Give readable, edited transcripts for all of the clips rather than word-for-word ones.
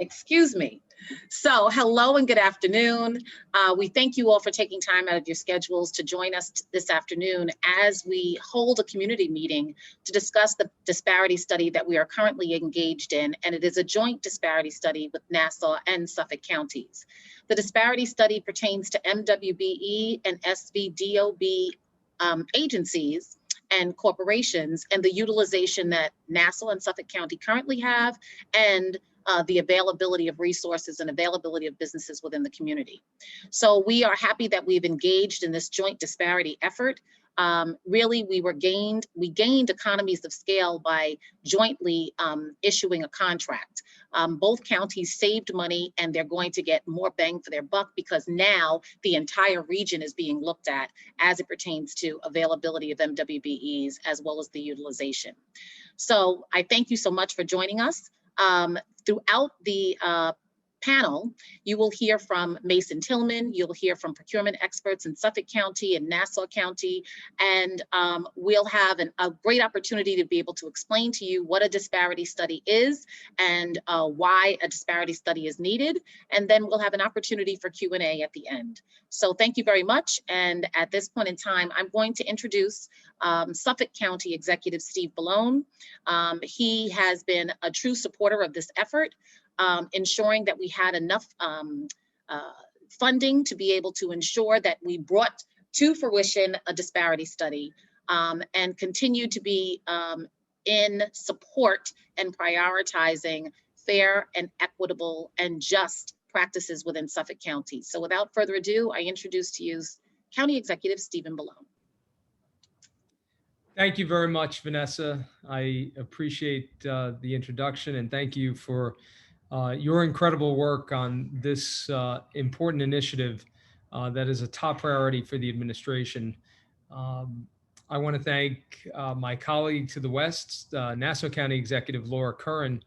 Excuse me. So hello and good afternoon. We thank you all for taking time out of your schedules to join us this afternoon as we hold a community meeting to discuss the disparity study that we are currently engaged in, and it is a joint disparity study with Nassau and Suffolk counties. The disparity study pertains to MWBE and SVDOB agencies and corporations and the utilization that Nassau and Suffolk County currently have, and the availability of resources and availability of businesses within the community. So we are happy that we've engaged in this joint disparity effort. Really, we gained economies of scale by jointly issuing a contract. Both counties saved money, and they're going to get more bang for their buck because now the entire region is being looked at as it pertains to availability of MWBEs as well as the utilization. So I thank you so much for joining us. Throughout the panel, you will hear from Mason Tillman, you'll hear from procurement experts in Suffolk County and Nassau County, and we'll have a great opportunity to be able to explain to you what a disparity study is and why a disparity study is needed, and then we'll have an opportunity for Q&A at the end. So thank you very much, and at this point in time, I'm going to introduce Suffolk County Executive Steve Bellone. He has been a true supporter of this effort, ensuring that we had enough funding to be able to ensure that we brought to fruition a disparity study and continue to be in support and prioritizing fair and equitable and just practices within Suffolk County. So without further ado, I introduce to you County Executive Stephen Bellone. Thank you very much, Vanessa. I appreciate the introduction, and thank you for your incredible work on this important initiative that is a top priority for the administration. I want to thank my colleague to the west, Nassau County Executive Laura Curran,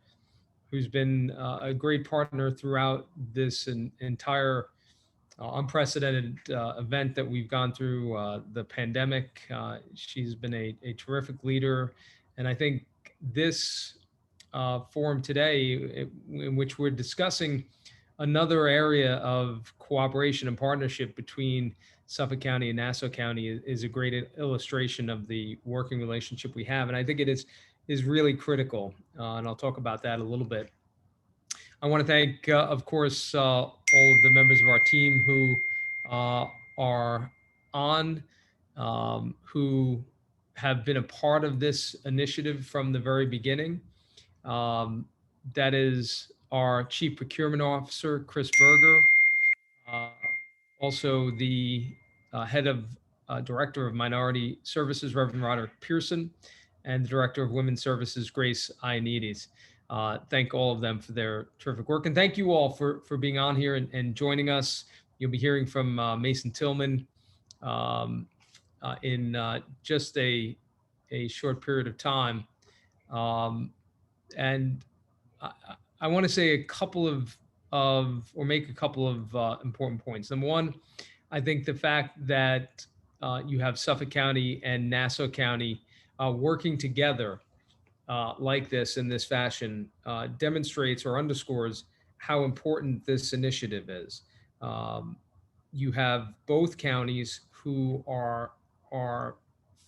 who's been a great partner throughout this entire unprecedented event that we've gone through, the pandemic. She's been a terrific leader, and I think this forum today, in which we're discussing another area of cooperation and partnership between Suffolk County and Nassau County, is a great illustration of the working relationship we have. And I think it is really critical, and I'll talk about that a little bit. I want to thank, of course, all of the members of our team who are on, who have been a part of this initiative from the very beginning. That is our Chief Procurement Officer, Chris Berger, also the Head of Director of Minority Services, Reverend Roderick Pearson, and the Director of Women's Services, Grace Ioannidis. Thank all of them for their terrific work. And thank you all for being on here and joining us. You'll be hearing from Mason Tillman in just a short period of time. And I want to say a couple or make a couple of important points. Number one, I think the fact that you have Suffolk County and Nassau County working together like this in this fashion demonstrates or underscores how important this initiative is. You have both counties who are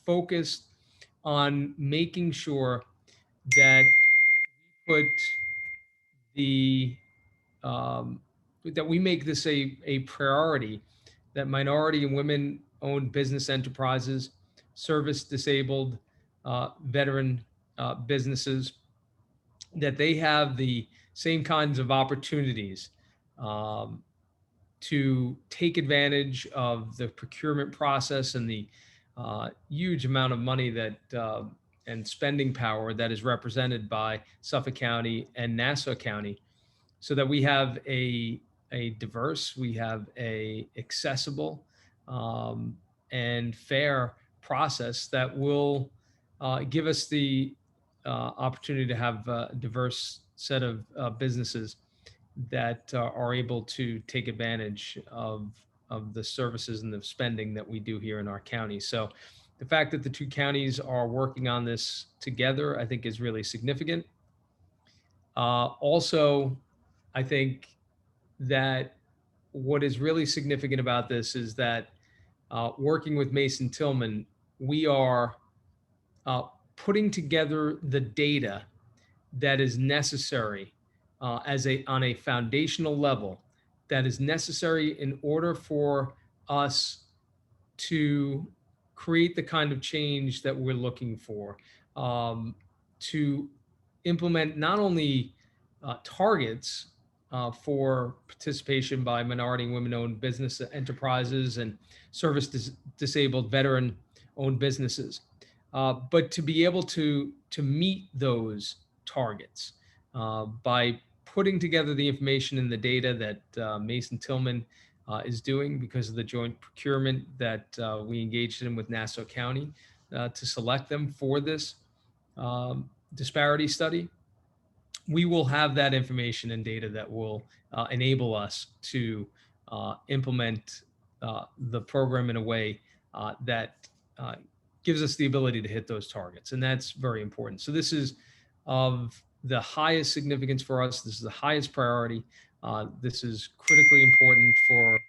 focused on making sure that we put that we make this a priority, that minority and women-owned business enterprises, service disabled, veteran businesses, that they have the same kinds of opportunities to take advantage of the procurement process and the huge amount of money that and spending power that is represented by Suffolk County and Nassau County, so that we have a diverse, we have a accessible and fair process that will give us the opportunity to have a diverse set of businesses that are able to take advantage of the services and the spending that we do here in our county. So the fact that the two counties are working on this together, I think, is really significant. Also, I think that what is really significant about this is that working with Mason Tillman, we are putting together the data that is necessary on a foundational level that is necessary in order for us to create the kind of change that we're looking for, to implement not only targets for participation by minority and women-owned business enterprises and disabled veteran-owned businesses, but to be able to meet those targets by putting together the information and the data that Mason Tillman is doing because of the joint procurement that we engaged in with Nassau County to select them for this disparity study. We will have that information and data that will enable us to implement the program in a way that gives us the ability to hit those targets. And that's very important. So this is of the highest significance for us. This is the highest priority. This is critically important for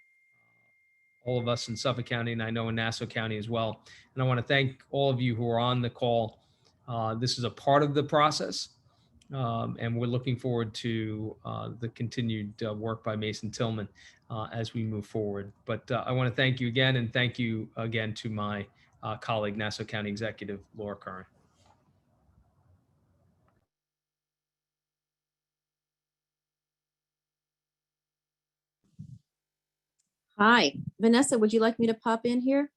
all of us in Suffolk County, and I know in Nassau County as well. And I want to thank all of you who are on the call. This is a part of the process, and we're looking forward to the continued work by Mason Tillman as we move forward. But I want to thank you again, and thank you again to my colleague, Nassau County Executive Laura Curran. Hi, Vanessa, would you like me to pop in here?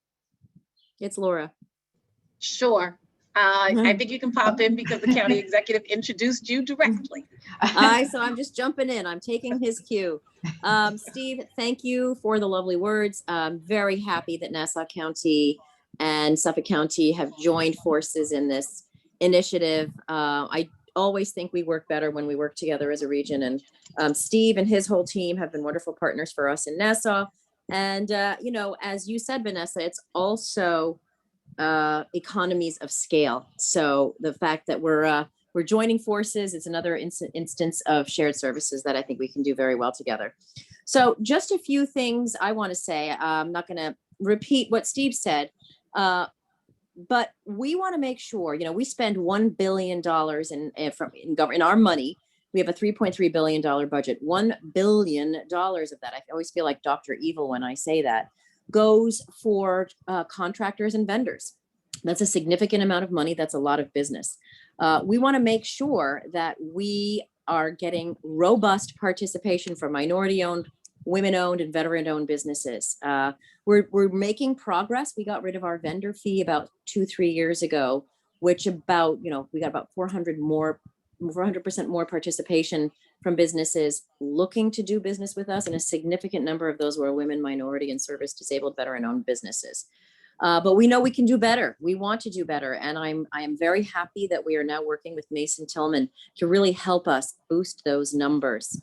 It's Laura. Sure. I think you can pop in because the county executive introduced you directly. So I'm just jumping in. I'm taking his cue. Steve, thank you for the lovely words. I'm very happy that Nassau County and Suffolk County have joined forces in this initiative. I always think we work better when we work together as a region. And Steve and his whole team have been wonderful partners for us in Nassau. And, you know, as you said, Vanessa, it's also economies of scale. So the fact that we're joining forces is another instance of shared services that I think we can do very well together. So just a few things I want to say. I'm not going to repeat what Steve said, but we want to make sure, you know, we spend $1 billion in our money. We have a $3.3 billion budget. $1 billion of that, I always feel like Dr. Evil when I say that, goes for contractors and vendors. That's a significant amount of money. That's a lot of business. We want to make sure that we are getting robust participation from minority-owned, women-owned, and veteran-owned businesses. We're making progress. We got rid of our vendor fee about 2-3 years ago, which we got about 400% more participation from businesses looking to do business with us, and a significant number of those were women, minority, and service disabled veteran-owned businesses. But we know we can do better. We want to do better, and I am very happy that we are now working with Mason Tillman to really help us boost those numbers.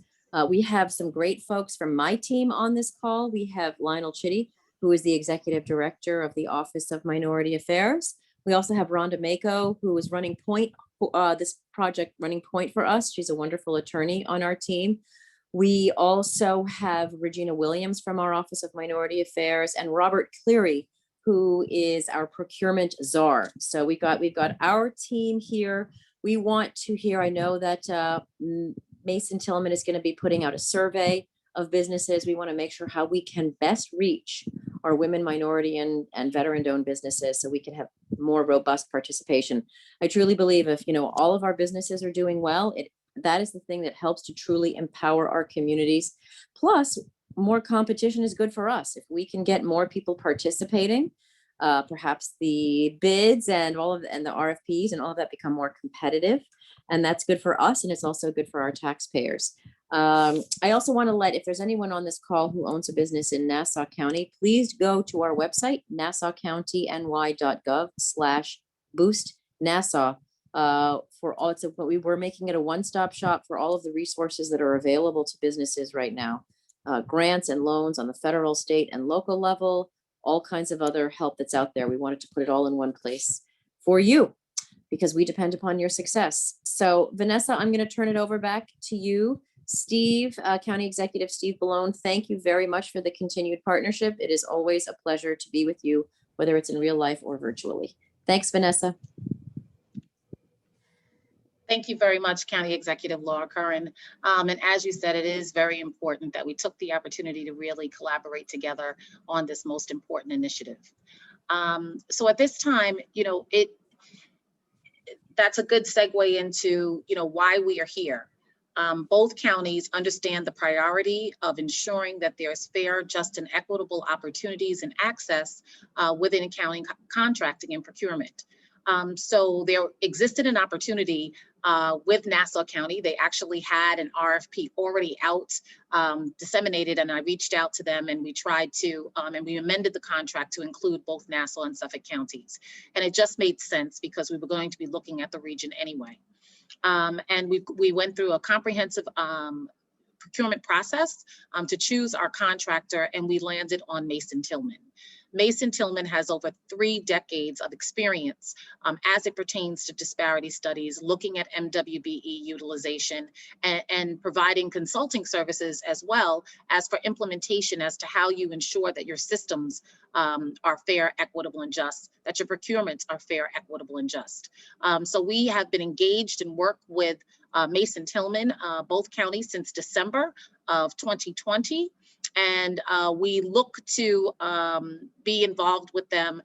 We have some great folks from my team on this call. We have Lionel Chitty, who is the executive director of the Office of Minority Affairs. We also have Rhonda Mako, who is running point. This project running point for us. She's a wonderful attorney on our team. We also have Regina Williams from our Office of Minority Affairs and Robert Cleary, who is our procurement czar. So we've got our team here. We want to hear, I know that Mason Tillman is going to be putting out a survey of businesses. We want to make sure how we can best reach our women, minority, and veteran-owned businesses so we can have more robust participation. I truly believe if, you know, all of our businesses are doing well, that is the thing that helps to truly empower our communities. Plus, more competition is good for us. If we can get more people participating, perhaps the bids and the RFPs and all of that become more competitive, and that's good for us, and it's also good for our taxpayers. I also want to if there's anyone on this call who owns a business in Nassau County, please go to our website, nassaucounty.gov/boost-Nassau. We're making it a one-stop shop for all of the resources that are available to businesses right now. Grants and loans on the federal, state, and local level, all kinds of other help that's out there. We wanted to put it all in one place for you because we depend upon your success. So Vanessa, I'm going to turn it over back to you. Steve, County Executive Steve Bellone, thank you very much for the continued partnership. It is always a pleasure to be with you, whether it's in real life or virtually. Thanks, Vanessa. Thank you very much, County Executive Laura Curran. And as you said, it is very important that we took the opportunity to really collaborate together on this most important initiative. So at this time, that's a good segue into, why we are here. Both counties understand the priority of ensuring that there's fair, just, and equitable opportunities and access within accounting, contracting, and procurement. So there existed an opportunity with Nassau County. They actually had an RFP already out, disseminated, and I reached out to them and we tried to, and we amended the contract to include both Nassau and Suffolk counties. And it just made sense because we were going to be looking at the region anyway. And we went through a comprehensive procurement process to choose our contractor, and we landed on Mason Tillman. Mason Tillman has over 3 decades of experience as it pertains to disparity studies, looking at MWBE utilization, and providing consulting services as well as for implementation as to how you ensure that your systems are fair, equitable, and just, that your procurements are fair, equitable, and just. So we have been engaged and worked with Mason Tillman, both counties, since December of 2020. And we look to be involved with them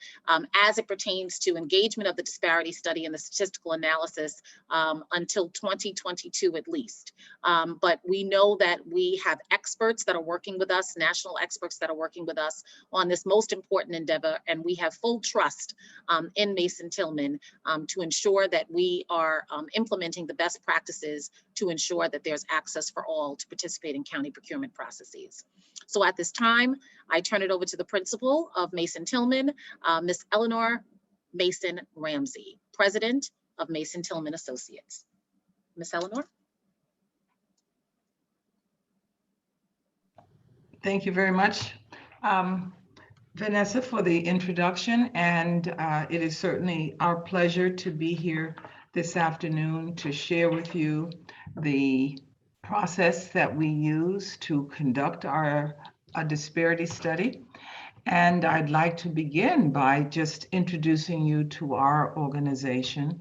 as it pertains to engagement of the disparity study and the statistical analysis until 2022 at least. But we know that we have experts that are working with us, national experts that are working with us on this most important endeavor, and we have full trust in Mason Tillman to ensure that we are implementing the best practices to ensure that there's access for all to participate in county procurement processes. So at this time, I turn it over to the principal of Mason Tillman, Ms. Eleanor Mason Ramsey, President of Mason Tillman Associates. Ms. Eleanor. Thank you very much, Vanessa, for the introduction. And it is certainly our pleasure to be here this afternoon to share with you the process that we use to conduct a disparity study. And I'd like to begin by just introducing you to our organization.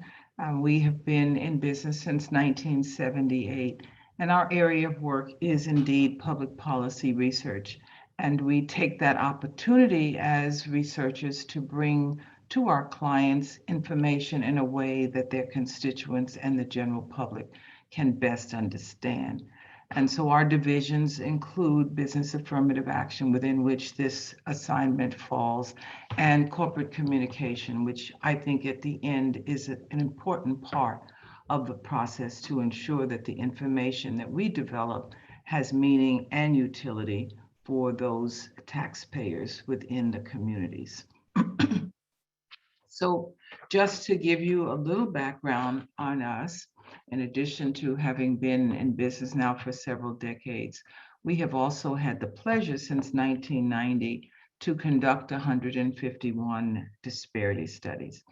We have been in business since 1978, and our area of work is indeed public policy research. And we take that opportunity as researchers to bring to our clients information in a way that their constituents and the general public can best understand. And so our divisions include business affirmative action, within which this assignment falls, and corporate communication, which I think at the end is an important part of the process to ensure that the information that we develop has meaning and utility for those taxpayers within the communities. So just to give you a little background on us, in addition to having been in business now for several decades, we have also had the pleasure since 1990 to conduct 151 disparity studies.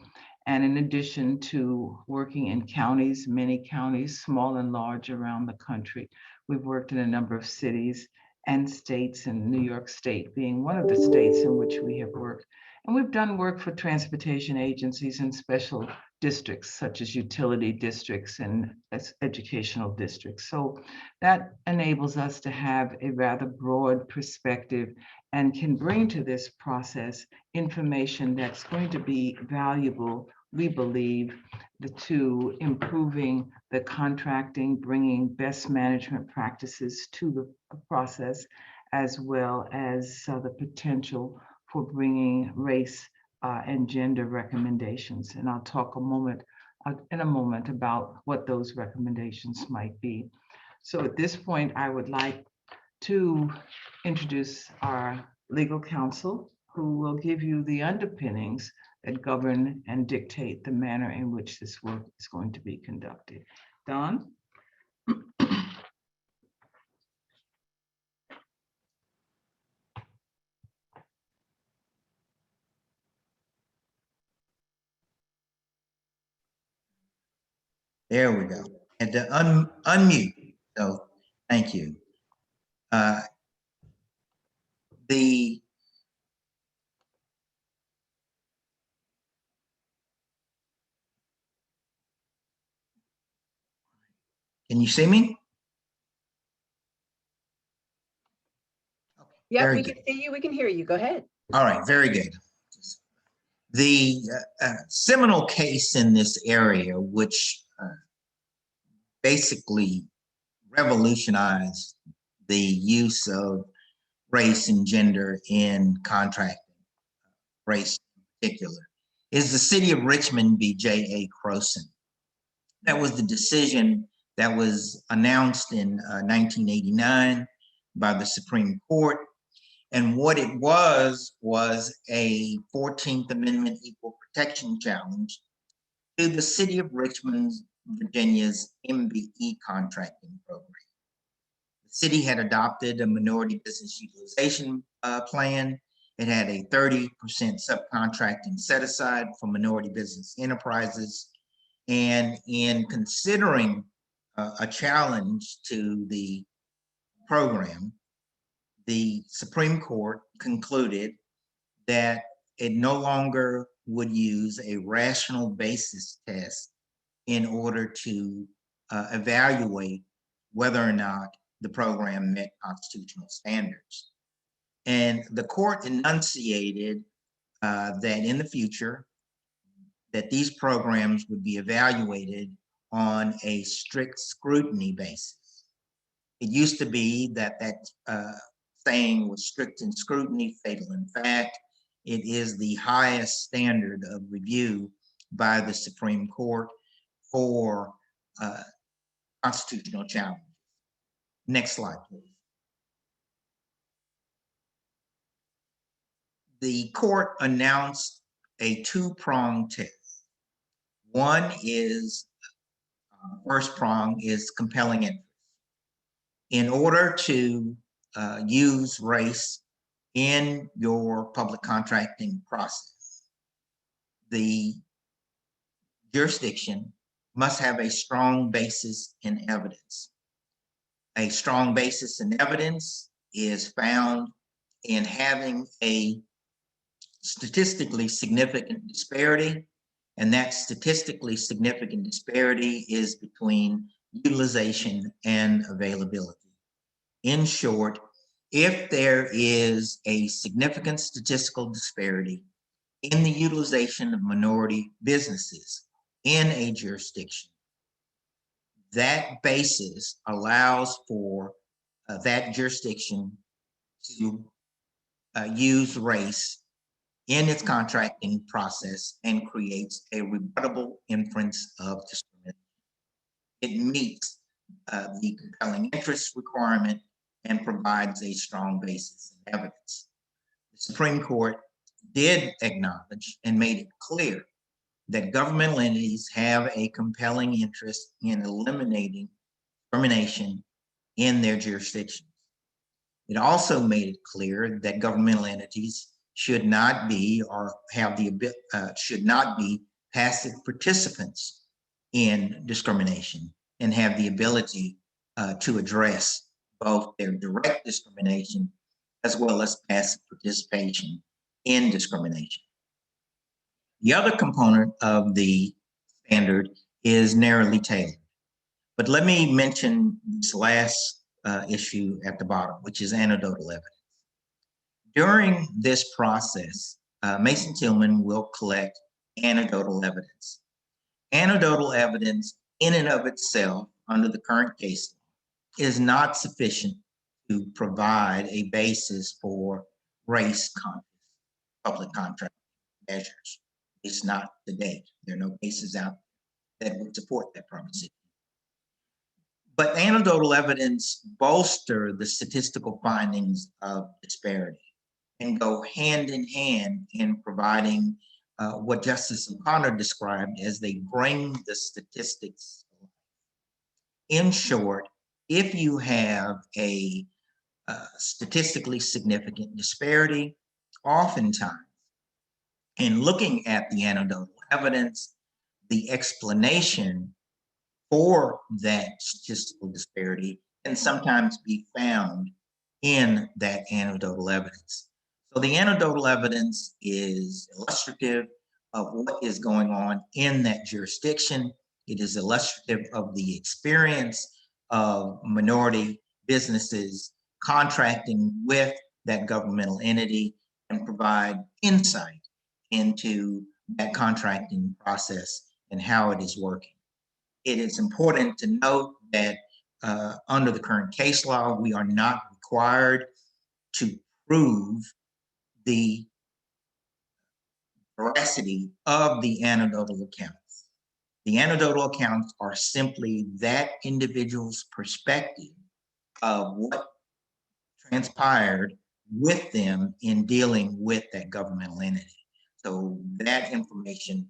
And in addition to working in counties, many counties, small and large around the country, we've worked in a number of cities and states, and New York State being one of the states in which we have worked. And we've done work for transportation agencies and special districts, such as utility districts and educational districts. So that enables us to have a rather broad perspective and can bring to this process information that's going to be valuable, we believe, to improving the contracting, bringing best management practices to the process, as well as the potential for bringing race and gender recommendations. And I'll talk in a moment about what those recommendations might be. So at this point, I would like to introduce our legal counsel, who will give you the underpinnings that govern and dictate the manner in which this work is going to be conducted. Don? There we go. And to unmute. So Thank you. Can you see me? Yeah, Very we good. can see you. We can hear you. Go ahead. All right, very good. The seminal case in this area, which basically revolutionized the use of race and gender in contracting, race in particular, is the City of Richmond v. J.A. Croson. That was the decision that was announced in 1989 by the Supreme Court. And what it was a 14th Amendment equal protection challenge to the City of Richmond, Virginia's MBE contracting program. The city had adopted a minority business utilization plan. It had a 30% subcontracting set aside for minority business enterprises. And in considering a challenge to the program, the Supreme Court concluded that it no longer would use a rational basis test in order to evaluate whether or not the program met constitutional standards. And the court enunciated that in the future, that these programs would be evaluated on a strict scrutiny basis. It used to be that saying was strict in scrutiny, fatal in fact. It is the highest standard of review by the Supreme Court for constitutional challenges. Next slide, please. The court announced a two-pronged test. One is, first prong is compelling interest. In order to use race in your public contracting process, the jurisdiction must have a strong basis in evidence. A strong basis in evidence is found in having a statistically significant disparity, and that statistically significant disparity is between utilization and availability. In short, if there is a significant statistical disparity in the utilization of minority businesses in a jurisdiction, that basis allows for that jurisdiction to use race in its contracting process and creates a rebuttable inference of discrimination. It meets the compelling interest requirement and provides a strong basis in evidence. The Supreme Court did acknowledge and made it clear that governmental entities have a compelling interest in eliminating discrimination in their jurisdictions. It also made it clear that governmental entities should not be or have should not be passive participants in discrimination and have the ability to address both their direct discrimination as well as passive participation in discrimination. The other component of the standard is narrowly tailored. But let me mention this last issue at the bottom, which is anecdotal evidence. During this process, Mason Tillman will collect anecdotal evidence. Anecdotal evidence in and of itself, under the current case law, is not sufficient to provide a basis for race-conscious public contract measures. It's not today. There are no cases out that would support that proposition. But anecdotal evidence bolster the statistical findings of disparity and go hand in hand in providing what Justice O'Connor described as they bring the statistics. In short, if you have a statistically significant disparity, oftentimes, in looking at the anecdotal evidence, the explanation for that statistical disparity can sometimes be found in that anecdotal evidence. So the anecdotal evidence is illustrative of what is going on in that jurisdiction. It is illustrative of the experience of minority businesses contracting with that governmental entity and provide insight into that contracting process and how it is working. It is important to note that under the current case law, we are not required to prove the veracity of the anecdotal accounts. The anecdotal accounts are simply that individual's perspective of what transpired with them in dealing with that governmental entity. So that information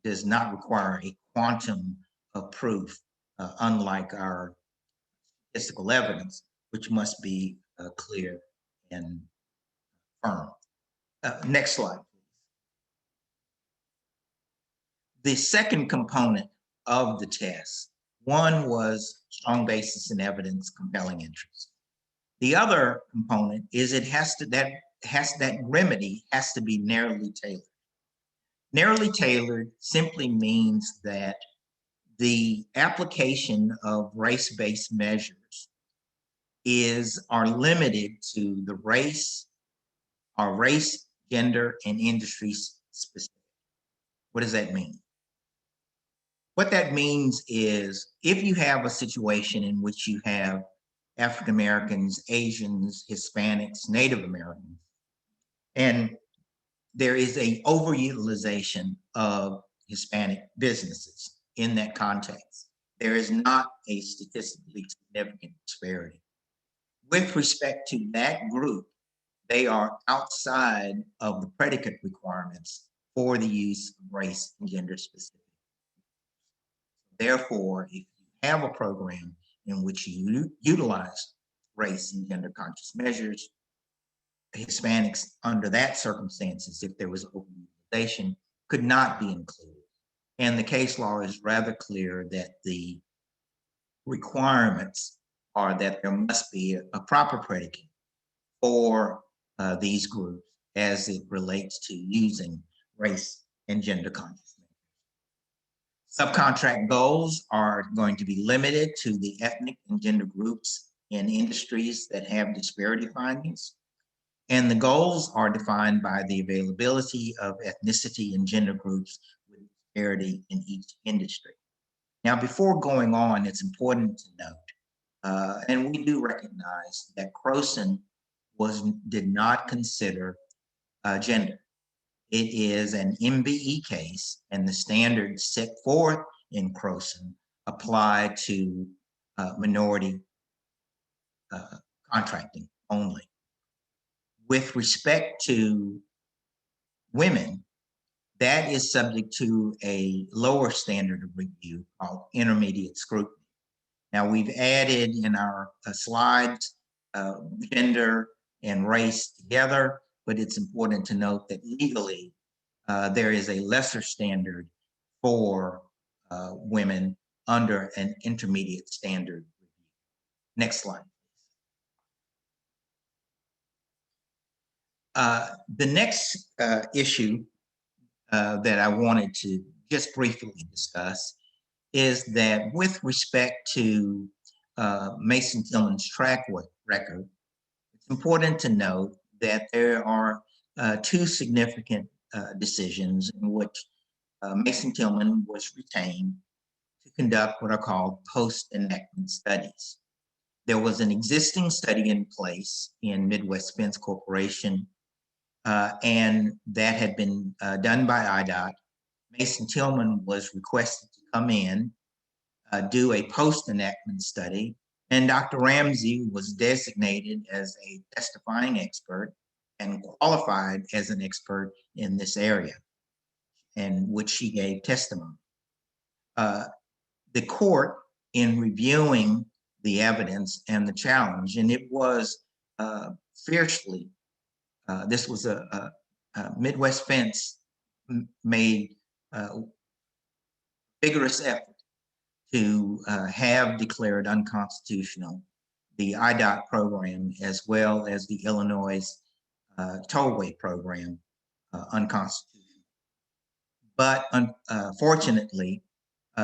does not require a quantum of proof, unlike our statistical evidence, which must be clear and firm. Next slide. The second component of the test, one was strong basis in evidence, compelling interest. The other component is that remedy has to be narrowly tailored. Narrowly tailored simply means that the application of race-based measures are limited to the race, gender, and industry specific. What does that mean? What that means is if you have a situation in which you have African Americans, Asians, Hispanics, Native Americans, and there is a overutilization of Hispanic businesses in that context, there is not a statistically significant disparity. With respect to that group, they are outside of the predicate requirements for the use of race and gender specific. Therefore, if you have a program in which you utilize race and gender conscious measures, Hispanics under that circumstances, if there was overutilization, could not be included. And the case law is rather clear that the requirements are that there must be a proper predicate for these groups as it relates to using race and gender conscious. Subcontract goals are going to be limited to the ethnic and gender groups in industries that have disparity findings. And the goals are defined by the availability of ethnicity and gender groups with disparity in each industry. Now, before going on, it's important to note, and we do recognize that Croson did not consider gender. It is an MBE case, and the standards set forth in Croson apply to minority contracting only. With respect to women, that is subject to a lower standard of review called intermediate scrutiny. Now, we've added in our slides gender and race together, but it's important to note that legally there is a lesser standard for women under an intermediate standard review. Next slide. The next issue that I wanted to just briefly discuss is that with respect to Mason Tillman's track record, it's important to note that there are two significant decisions in which Mason Tillman was retained to conduct what are called post-enactment studies. There was an existing study in place in Midwest Fence Corporation, and that had been done by IDOT. Mason Tillman was requested to come in, do a post-enactment study, and Dr. Ramsey was designated as a testifying expert and qualified as an expert in this area, in which she gave testimony. The court, in reviewing the evidence and the challenge, and it was fiercely, this was a Midwest Fence made vigorous effort to have declared unconstitutional the IDOT program as well as the Illinois tollway program unconstitutional. But fortunately,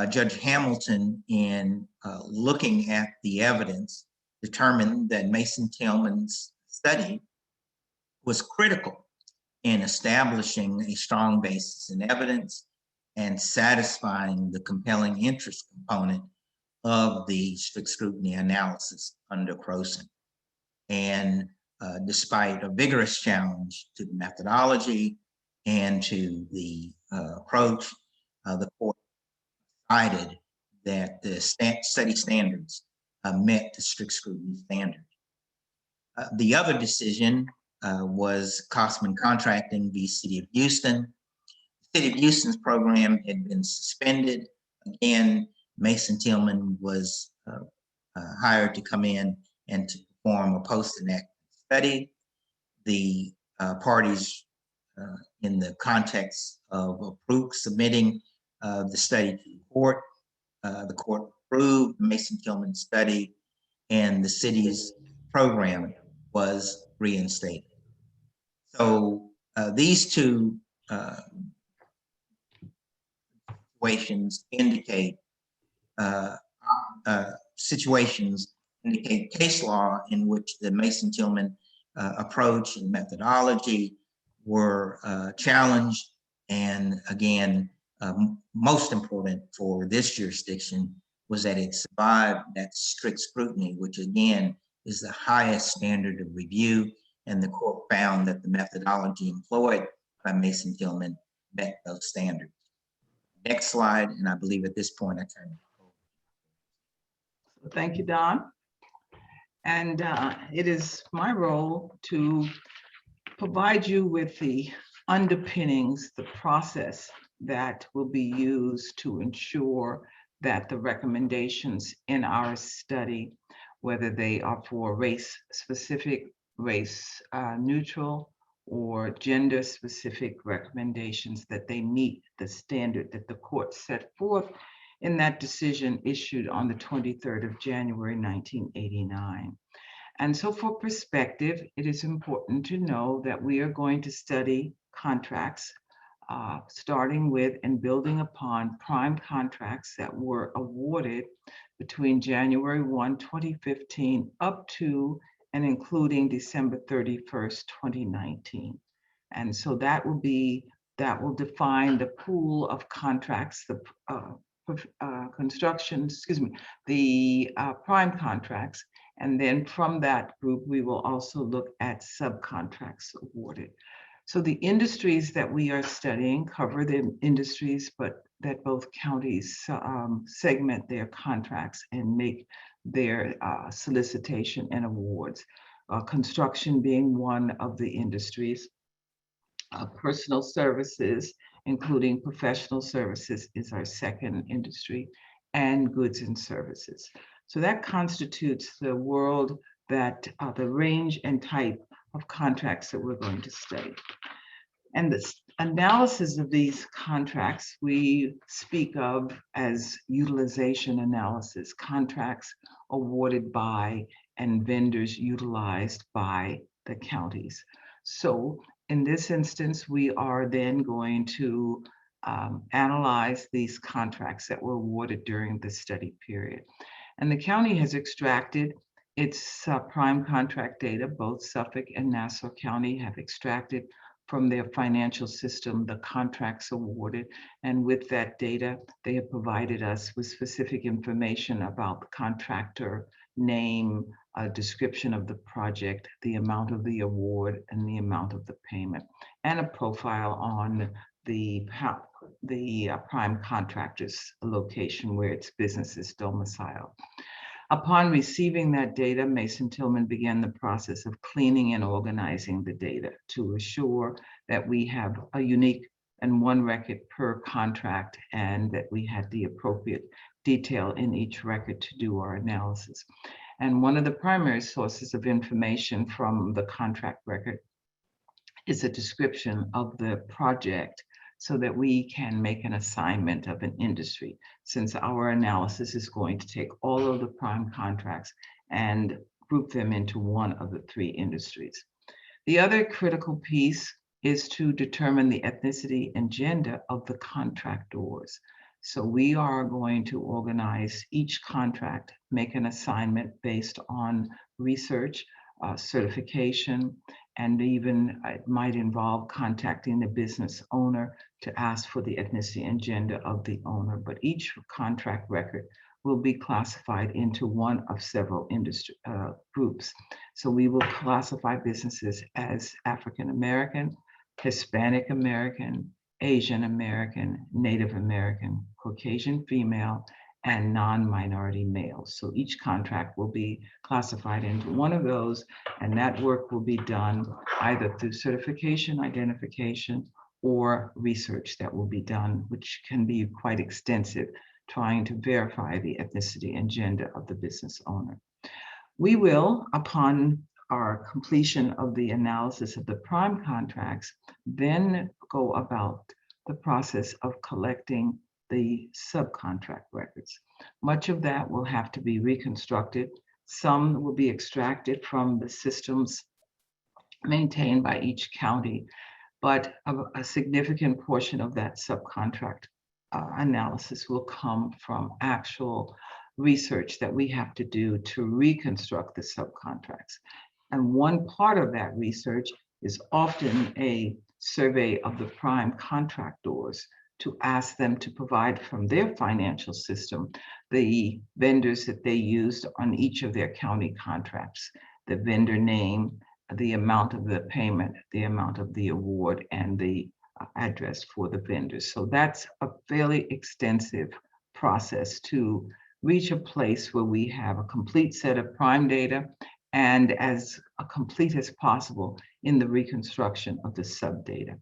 Judge Hamilton, in looking at the evidence, determined that Mason Tillman's study was critical in establishing a strong basis in evidence and satisfying the compelling interest component of the strict scrutiny analysis under Croson. And despite a vigorous challenge to the methodology and to the approach, the court decided that the study standards met the strict scrutiny standard. The other decision was Cosman Contracting v. City of Houston. The City of Houston's program had been suspended. Again, Mason Tillman was hired to come in and to perform a post-enactment study. The parties in the context of submitting the study to the court approved Mason Tillman's study, and the city's program was reinstated. So these two situations indicate case law in which the Mason Tillman approach and methodology were challenged. And again, most important for this jurisdiction was that it survived that strict scrutiny, which again is the highest standard of review. And the court found that the methodology employed by Mason Tillman met those standards. Next slide, and I believe at this point I turn. Thank you, Don. And it is my role to provide you with the underpinnings, the process that will be used to ensure that the recommendations in our study, whether they are for race-specific, race-neutral, or gender-specific recommendations, that they meet the standard that the court set forth in that decision issued on the 23rd of January, 1989. And so for perspective, it is important to know that we are going to study contracts, starting with and building upon prime contracts that were awarded between January 1, 2015 up to and including December 31st, 2019. And so that will define the pool of contracts, the prime contracts. And then from that group, we will also look at subcontracts awarded. So the industries that we are studying cover the industries, but that both counties segment their contracts and make their solicitation and awards. Construction being one of the industries. Personal services, including professional services, is our second industry, and goods and services. So that constitutes the world that the range and type of contracts that we're going to study. And this analysis of these contracts we speak of as utilization analysis, contracts awarded by and vendors utilized by the counties. So in this instance, we are then going to analyze these contracts that were awarded during the study period. And the county has extracted its prime contract data. Both Suffolk and Nassau County have extracted from their financial system the contracts awarded. And with that data, they have provided us with specific information about the contractor name, a description of the project, the amount of the award, and the amount of the payment, and a profile on the prime contractor's location where its business is domiciled. Upon receiving that data, Mason Tillman began the process of cleaning and organizing the data to assure that we have a unique and one record per contract, and that we had the appropriate detail in each record to do our analysis. And one of the primary sources of information from the contract record is a description of the project so that we can make an assignment of an industry, since our analysis is going to take all of the prime contracts and group them into one of the three industries. The other critical piece is to determine the ethnicity and gender of the contractors. So we are going to organize each contract, make an assignment based on research, certification, and even it might involve contacting the business owner to ask for the ethnicity and gender of the owner. But each contract record will be classified into one of several industry groups. So we will classify businesses as African American, Hispanic American, Asian American, Native American, Caucasian female, and non-minority males. So each contract will be classified into one of those, and that work will be done either through certification, identification, or research that will be done, which can be quite extensive, trying to verify the ethnicity and gender of the business owner. We will, upon our completion of the analysis of the prime contracts, then go about the process of collecting the subcontract records. Much of that will have to be reconstructed. Some will be extracted from the systems maintained by each county, but a significant portion of that subcontract analysis will come from actual research that we have to do to reconstruct the subcontracts. And one part of that research is often a survey of the prime contractors to ask them to provide from their financial system the vendors that they used on each of their county contracts, the vendor name, the amount of the payment, the amount of the award, and the address for the vendors. So that's a fairly extensive process to reach a place where we have a complete set of prime data and as complete as possible in the reconstruction of the sub-data.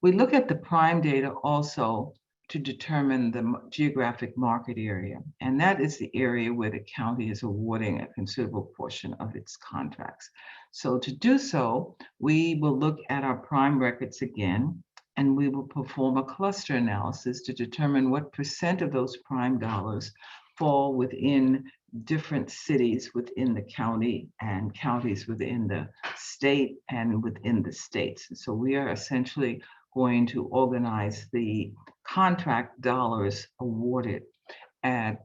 We look at the prime data also to determine the geographic market area, and that is the area where the county is awarding a considerable portion of its contracts. So to do so, we will look at our prime records again, and we will perform a cluster analysis to determine what % of those prime dollars fall within different cities within the county and counties within the state and within the states. So we are essentially going to organize the contract dollars awarded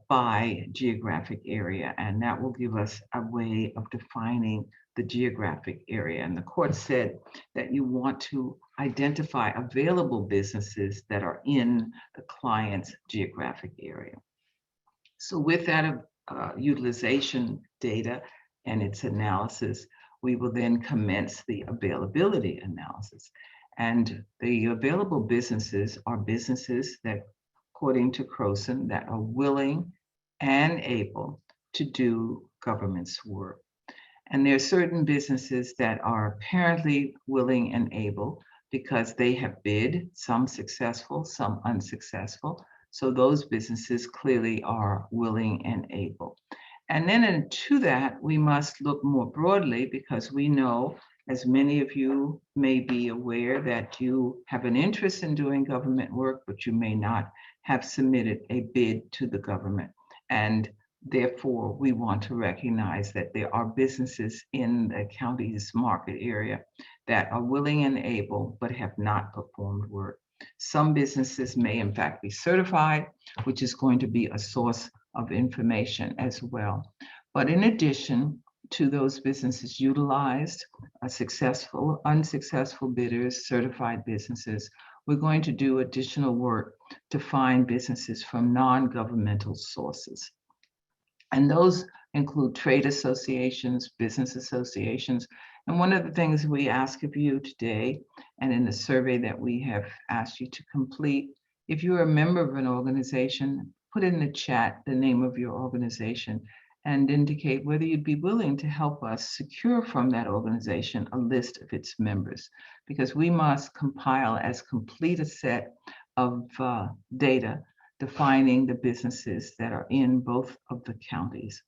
by geographic area, and that will give us a way of defining the geographic area. And the court said that you want to identify available businesses that are in the client's geographic area. So with that utilization data and its analysis, we will then commence the availability analysis. And the available businesses are businesses that, according to Croson, that are willing and able to do government's work. And there are certain businesses that are apparently willing and able because they have bid, some successful, some unsuccessful. So those businesses clearly are willing and able. And then to that, we must look more broadly because we know, as many of you may be aware, that you have an interest in doing government work, but you may not have submitted a bid to the government. And therefore, we want to recognize that there are businesses in the county's market area that are willing and able, but have not performed work. Some businesses may in fact be certified, which is going to be a source of information as well. But in addition to those businesses utilized, successful, unsuccessful bidders, certified businesses, we're going to do additional work to find businesses from non-governmental sources. And those include trade associations, business associations. And one of the things we ask of you today, and in the survey that we have asked you to complete, if you're a member of an organization, put in the chat the name of your organization and indicate whether you'd be willing to help us secure from that organization a list of its members, because we must compile as complete a set of data defining the businesses that are in both of the counties.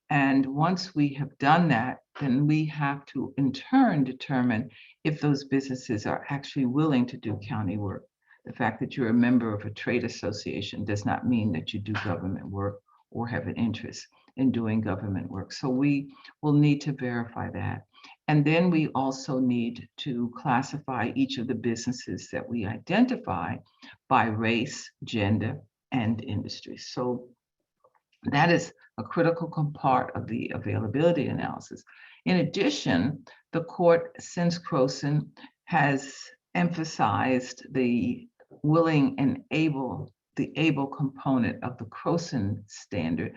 And once we have done that, then we have to in turn determine if those businesses are actually willing to do county work. The fact that you're a member of a trade association does not mean that you do government work or have an interest in doing government work. So we will need to verify that. And then we also need to classify each of the businesses that we identify by race, gender, and industry. So that is a critical part of the availability analysis. In addition, the court, since Croson, has emphasized the willing and able, the able component of the Croson standard,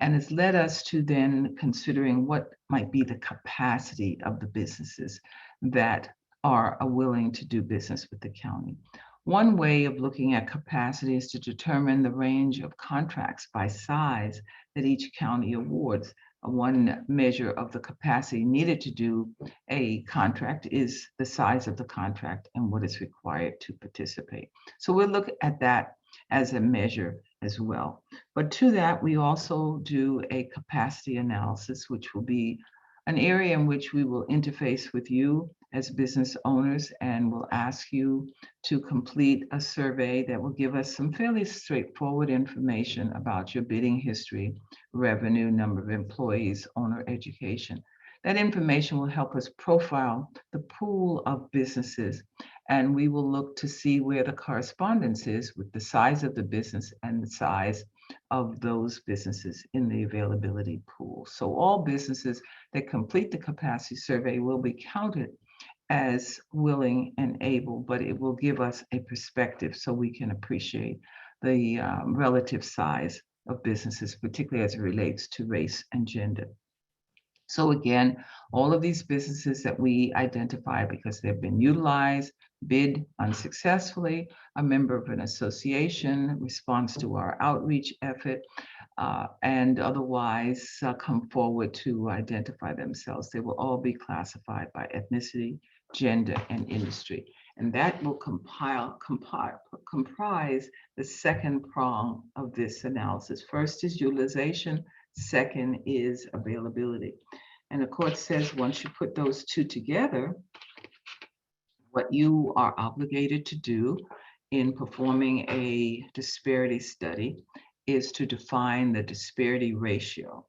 and has led us to then considering what might be the capacity of the businesses that are willing to do business with the county. One way of looking at capacity is to determine the range of contracts by size that each county awards. One measure of the capacity needed to do a contract is the size of the contract and what is required to participate. So we'll look at that as a measure as well. But to that, we also do a capacity analysis, which will be an area in which we will interface with you as business owners, and we'll ask you to complete a survey that will give us some fairly straightforward information about your bidding history, revenue, number of employees, owner education. That information will help us profile the pool of businesses, and we will look to see where the correspondence is with the size of the business and the size of those businesses in the availability pool. So all businesses that complete the capacity survey will be counted as willing and able, but it will give us a perspective so we can appreciate the relative size of businesses, particularly as it relates to race and gender. So again, all of these businesses that we identify because they've been utilized, bid unsuccessfully, a member of an association, response to our outreach effort, and otherwise come forward to identify themselves. They will all be classified by ethnicity, gender, and industry. And that will comprise the second prong of this analysis. First is utilization, second is availability. And the court says once you put those two together, what you are obligated to do in performing a disparity study is to define the disparity ratio.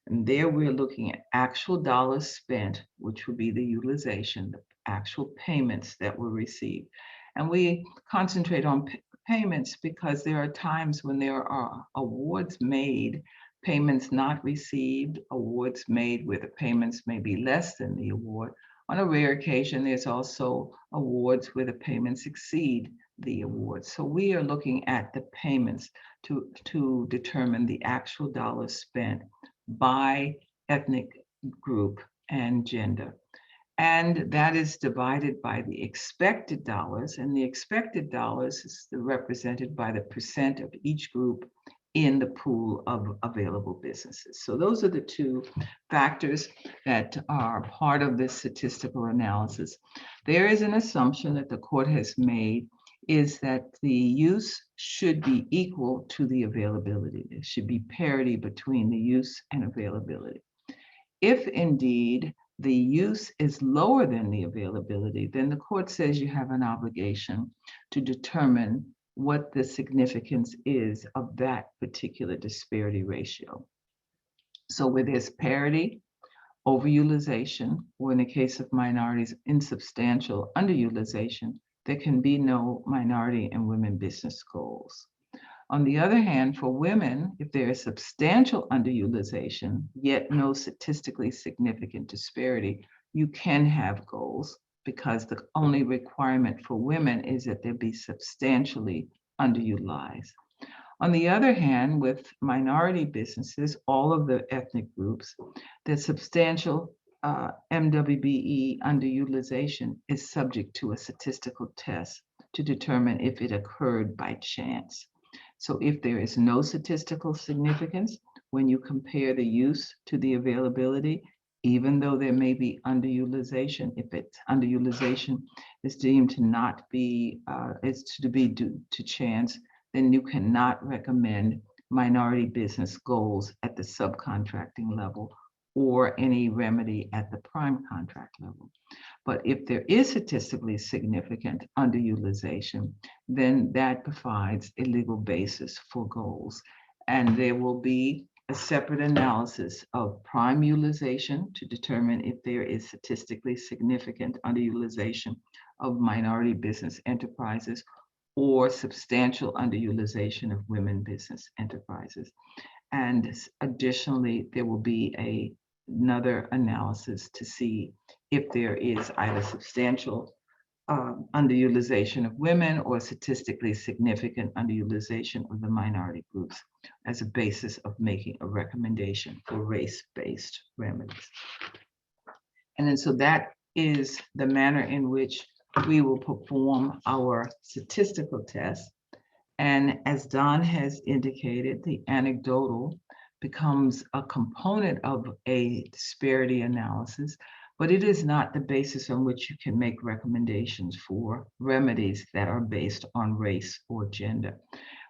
And there we're looking at actual dollars spent, which would be the utilization, the actual payments that were received. And we concentrate on payments because there are times when there are awards made, payments not received, awards made where the payments may be less than the award. On a rare occasion, there's also awards where the payments exceed the award. So we are looking at the payments to determine the actual dollars spent by ethnic group and gender. And that is divided by the expected dollars, and the expected dollars is represented by the percent of each group in the pool of available businesses. So those are the two factors that are part of this statistical analysis. There is an assumption that the court has made is that the use should be equal to the availability. There should be parity between the use and availability. If indeed the use is lower than the availability, then the court says you have an obligation to determine what the significance is of that particular disparity ratio. So where there's parity, overutilization, or in the case of minorities, insubstantial underutilization, there can be no minority and women business goals. On the other hand, for women, if there is substantial underutilization, yet no statistically significant disparity, you can have goals because the only requirement for women is that they be substantially underutilized. On the other hand, with minority businesses, all of the ethnic groups, the substantial MWBE underutilization is subject to a statistical test to determine if it occurred by chance. So if there is no statistical significance, when you compare the use to the availability, even though there may be underutilization, if it's underutilization is deemed to not be, is to be due to chance, then you cannot recommend minority business goals at the subcontracting level or any remedy at the prime contract level. But if there is statistically significant underutilization, then that provides a legal basis for goals. And there will be a separate analysis of prime utilization to determine if there is statistically significant underutilization of minority business enterprises or substantial underutilization of women business enterprises. And additionally, there will be another analysis to see if there is either substantial underutilization of women or statistically significant underutilization of the minority groups as a basis of making a recommendation for race-based remedies. And then so that is the manner in which we will perform our statistical test. And as Don has indicated, the anecdotal becomes a component of a disparity analysis, but it is not the basis on which you can make recommendations for remedies that are based on race or gender.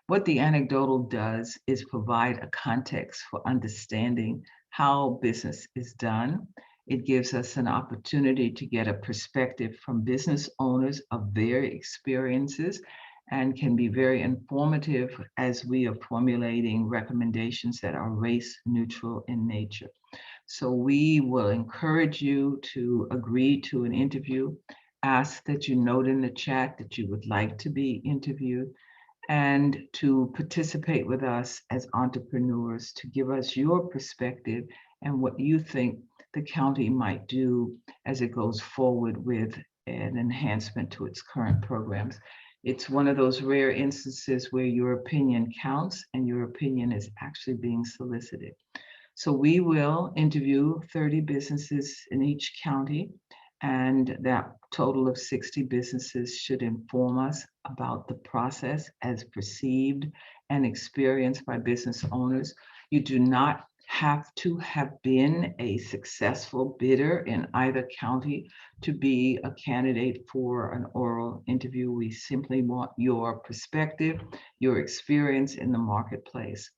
What the anecdotal does is provide a context for understanding how business is done. It gives us an opportunity to get a perspective from business owners of their experiences and can be very informative as we are formulating recommendations that are race neutral in nature. So we will encourage you to agree to an interview, ask that you note in the chat that you would like to be interviewed, and to participate with us as entrepreneurs to give us your perspective and what you think the county might do as it goes forward with an enhancement to its current programs. It's one of those rare instances where your opinion counts and your opinion is actually being solicited. So we will interview 30 businesses in each county, and that total of 60 businesses should inform us about the process as perceived and experienced by business owners. You do not have to have been a successful bidder in either county to be a candidate for an oral interview. We simply want your perspective, your experience in the marketplace.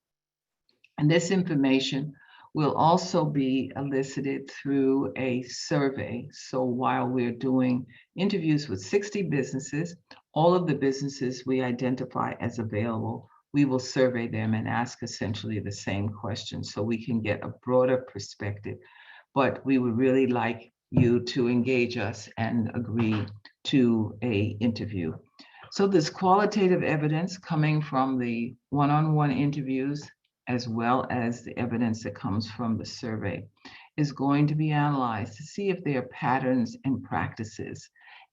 And this information will also be elicited through a survey. So while we're doing interviews with 60 businesses, all of the businesses we identify as available, we will survey them and ask essentially the same questions so we can get a broader perspective. But we would really like you to engage us and agree to an interview. So this qualitative evidence coming from the one-on-one interviews, as well as the evidence that comes from the survey, is going to be analyzed to see if there are patterns and practices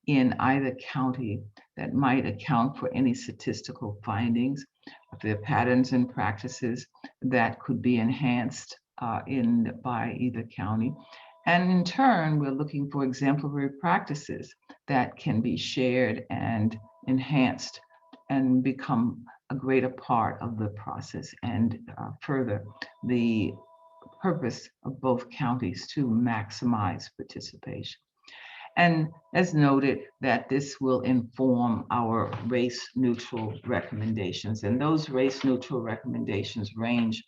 in either county that might account for any statistical findings, if there are patterns and practices that could be enhanced by either county. And in turn, we're looking for exemplary practices that can be shared and enhanced and become a greater part of the process and further the purpose of both counties to maximize participation. And as noted, that this will inform our race neutral recommendations. And those race neutral recommendations range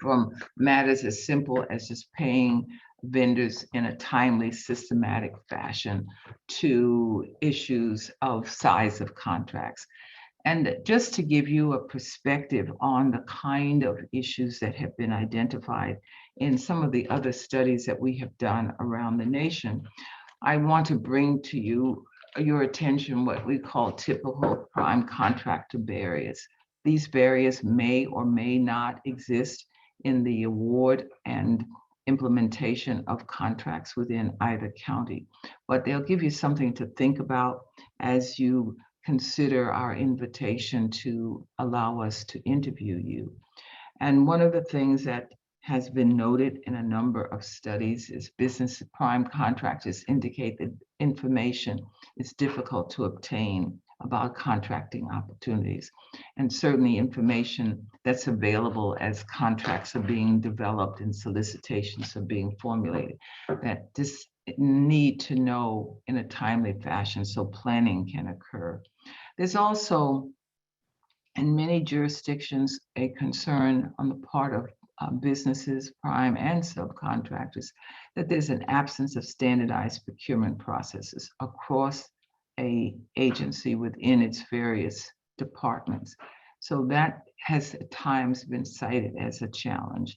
from matters as simple as just paying vendors in a timely, systematic fashion to issues of size of contracts. And just to give you a perspective on the kind of issues that have been identified in some of the other studies that we have done around the nation, I want to bring to your attention what we call typical prime contractor barriers. These barriers may or may not exist in the award and implementation of contracts within either county, but they'll give you something to think about as you consider our invitation to allow us to interview you. And one of the things that has been noted in a number of studies is business prime contractors indicate that information is difficult to obtain about contracting opportunities. And certainly information that's available as contracts are being developed and solicitations are being formulated, that this need to know in a timely fashion so planning can occur. There's also, in many jurisdictions, a concern on the part of businesses, prime and subcontractors, that there's an absence of standardized procurement processes across a agency within its various departments. So that has at times been cited as a challenge.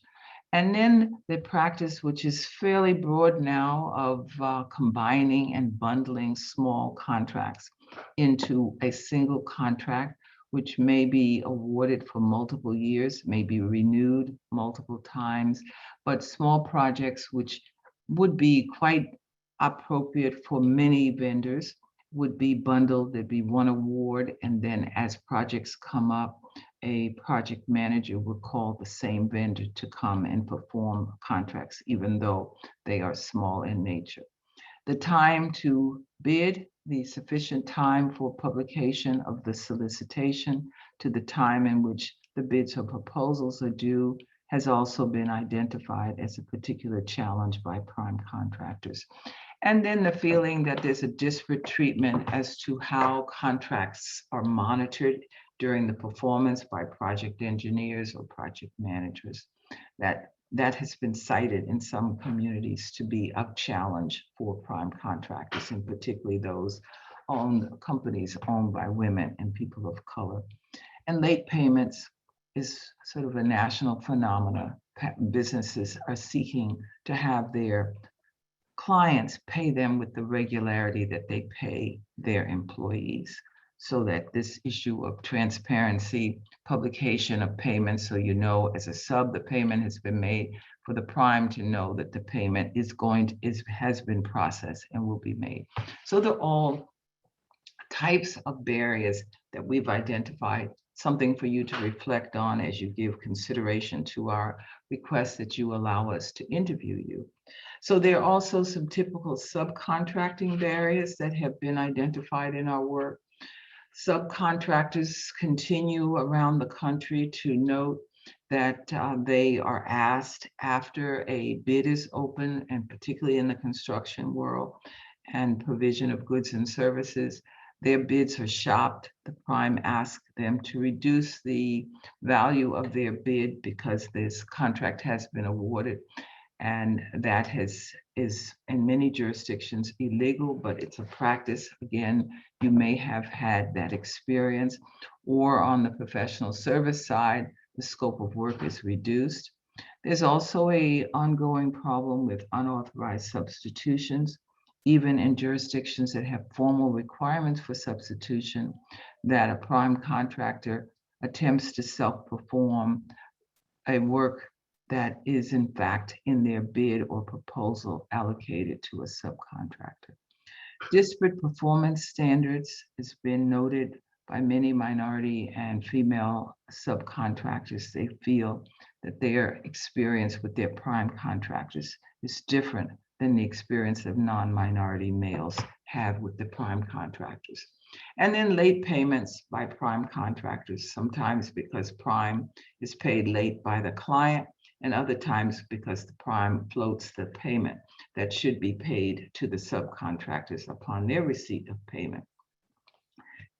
And then the practice, which is fairly broad now, of combining and bundling small contracts into a single contract, which may be awarded for multiple years, may be renewed multiple times, but small projects which would be quite appropriate for many vendors would be bundled. There'd be one award, and then as projects come up, a project manager would call the same vendor to come and perform contracts, even though they are small in nature. The time to bid, the sufficient time for publication of the solicitation to the time in which the bids or proposals are due, has also been identified as a particular challenge by prime contractors. And then the feeling that there's a disparate treatment as to how contracts are monitored during the performance by project engineers or project managers. That has been cited in some communities to be a challenge for prime contractors, and particularly those companies owned by women and people of color. And late payments is sort of a national phenomena. Businesses are seeking to have their clients pay them with the regularity that they pay their employees, so that this issue of transparency, publication of payments, so you know as a sub the payment has been made, for the prime to know that the payment has been processed and will be made. So they're all types of barriers that we've identified, something for you to reflect on as you give consideration to our request that you allow us to interview you. So there are also some typical subcontracting barriers that have been identified in our work. Subcontractors continue around the country to note that they are asked after a bid is open, and particularly in the construction world and provision of goods and services, their bids are shopped. The prime asks them to reduce the value of their bid because this contract has been awarded. And that is in many jurisdictions illegal, but it's a practice. Again, you may have had that experience. Or on the professional service side, the scope of work is reduced. There's also an ongoing problem with unauthorized substitutions, even in jurisdictions that have formal requirements for substitution, that a prime contractor attempts to self-perform a work that is in fact in their bid or proposal allocated to a subcontractor. Disparate performance standards has been noted by many minority and female subcontractors. They feel that their experience with their prime contractors is different than the experience of non-minority males have with the prime contractors. And then late payments by prime contractors, sometimes because prime is paid late by the client, and other times because the prime floats the payment that should be paid to the subcontractors upon their receipt of payment.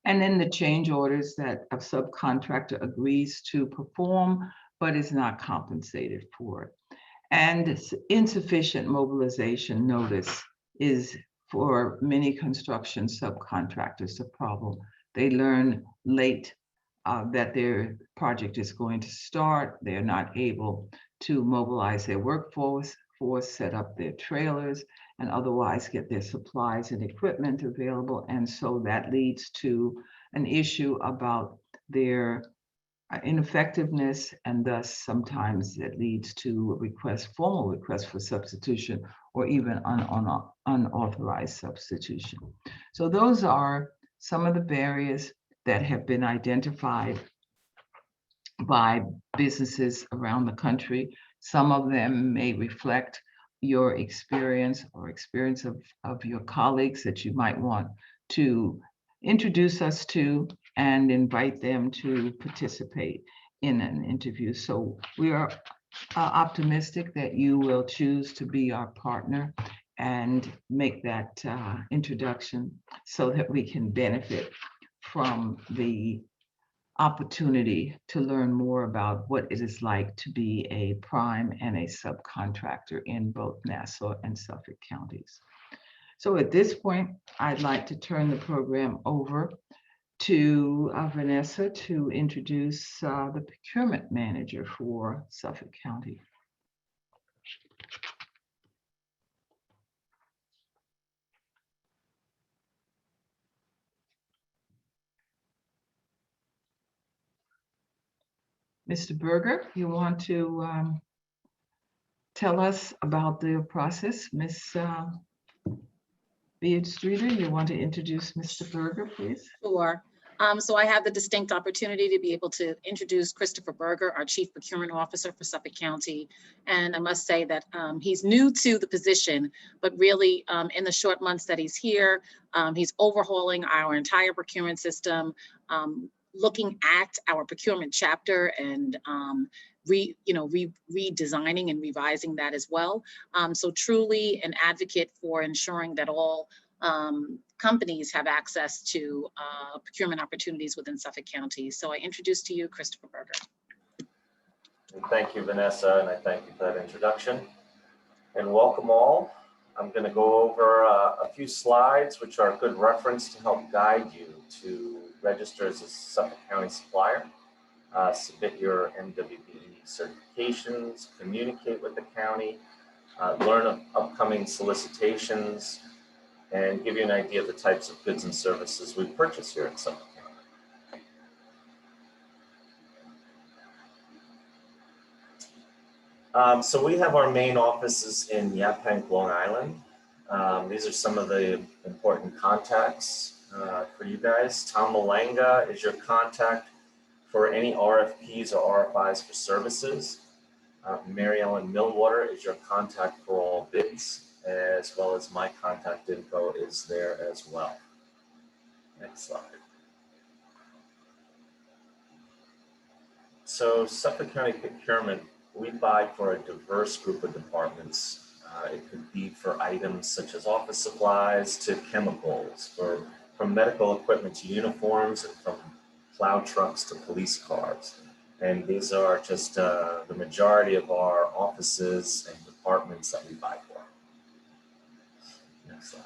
And then the change orders that a subcontractor agrees to perform, but is not compensated for it. And insufficient mobilization notice is, for many construction subcontractors, a problem. They learn late that their project is going to start. They're not able to mobilize their workforce, set up their trailers, and otherwise get their supplies and equipment available. And so that leads to an issue about their ineffectiveness, and thus sometimes it leads to formal requests for substitution, or even unauthorized substitution. So those are some of the barriers that have been identified by businesses around the country. Some of them may reflect your experience or experience of your colleagues that you might want to introduce us to and invite them to participate in an interview. So we are optimistic that you will choose to be our partner and make that introduction so that we can benefit from the opportunity to learn more about what it is like to be a prime and a subcontractor in both Nassau and Suffolk counties. So at this point, I'd like to turn the program over to Vanessa to introduce the procurement manager for Suffolk County. Mr. Berger, you want to tell us about the process? Ms. Beard Streeter, you want to introduce Mr. Berger, please? Sure. So I have the distinct opportunity to be able to introduce Christopher Berger, our Chief Procurement Officer for Suffolk County. And I must say that he's new to the position, but really in the short months that he's here, he's overhauling our entire procurement system, looking at our procurement chapter and redesigning and revising that as well. So truly an advocate for ensuring that all companies have access to procurement opportunities within Suffolk County. So I introduce to you Christopher Berger. And thank you, Vanessa, and I thank you for that introduction. And welcome all. I'm going to go over a few slides, which are a good reference to help guide you to register as a Suffolk County supplier, submit your MWBE certifications, communicate with the county, learn of upcoming solicitations, and give you an idea of the types of goods and services we purchase here at Suffolk County. So we have our main offices in Yaphank, Long Island. These are some of the important contacts for you guys. Tom Malanga is your contact for any RFPs or RFIs for services. Mary Ellen Millwater is your contact for all bids, as well as my contact info is there as well. Next slide. So Suffolk County Procurement, we buy for a diverse group of departments. It could be for items such as office supplies to chemicals, from medical equipment to uniforms, and from plow trucks to police cars. And these are just the majority of our offices and departments that we buy for. Next slide.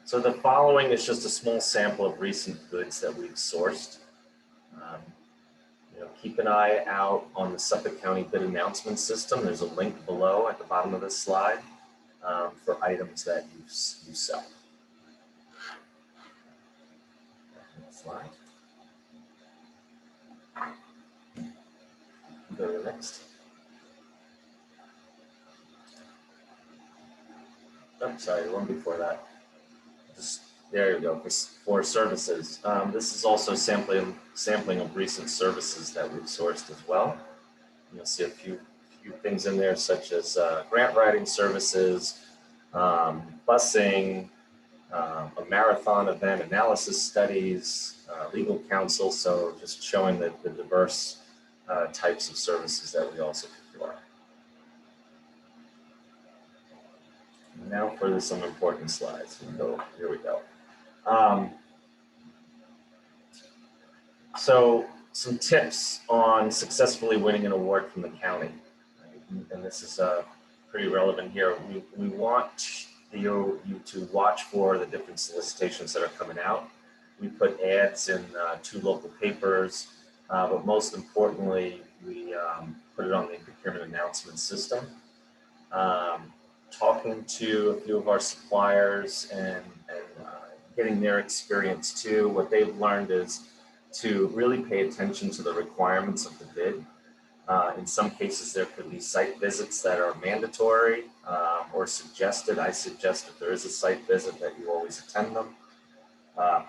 So the following is just a small sample of recent goods that we've sourced. Keep an eye out on the Suffolk County bid announcement system. There's a link below at the bottom of this slide for items that you sell. Next slide. Go to the next. Oh, sorry, the one before that. There you go, for services. This is also sampling of recent services that we've sourced as well. You'll see a few things in there, such as grant writing services, busing, a marathon event analysis studies, legal counsel. So just showing the diverse types of services that we also procure. Now for some important slides. Here we go. So some tips on successfully winning an award from the county. And this is pretty relevant here. We want you to watch for the different solicitations that are coming out. We put ads in 2 local papers, but most importantly, we put it on the procurement announcement system. Talking to a few of our suppliers and getting their experience too. What they've learned is to really pay attention to the requirements of the bid. In some cases, there could be site visits that are mandatory or suggested. I suggest if there is a site visit that you always attend them.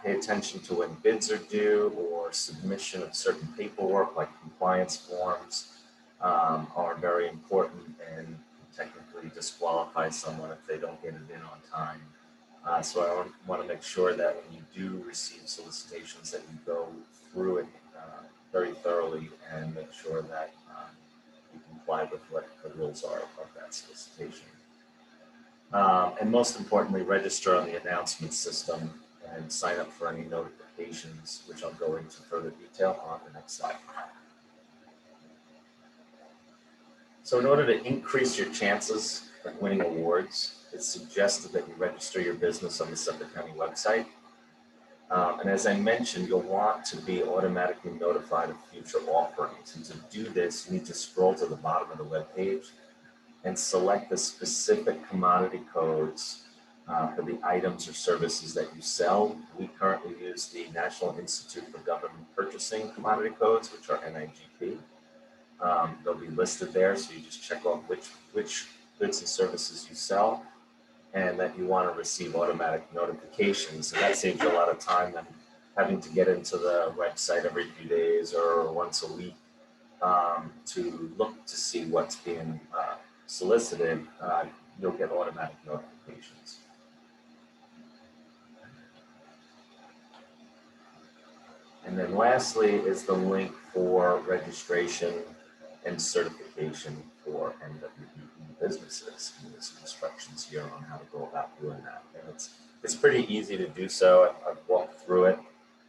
Pay attention to when bids are due or submission of certain paperwork like compliance forms are very important and technically disqualify someone if they don't get it in on time. So I want to make sure that when you do receive solicitations that you go through it very thoroughly and make sure that you comply with what the rules are of that solicitation. And most importantly, register on the announcement system and sign up for any notifications notifications, which I'll go into further detail on the next slide. So in order to increase your chances of winning awards, it's suggested that you register your business on the Suffolk County website. And as I mentioned, you'll want to be automatically notified of future offerings. And to do this, you need to scroll to the bottom of the web page and select the specific commodity codes for the items or services that you sell. We currently use the National Institute for Government Purchasing commodity codes, which are NIGP. They'll be listed there, so you just check off which goods and services you sell, and that you want to receive automatic notifications. So that saves you a lot of time than having to get into the website every few days or once a week to look to see what's being solicited. You'll get automatic notifications. And then lastly is the link for registration and certification for NWBE businesses. And there's some instructions here on how to go about doing that. And it's pretty easy to do so. I've walked through it.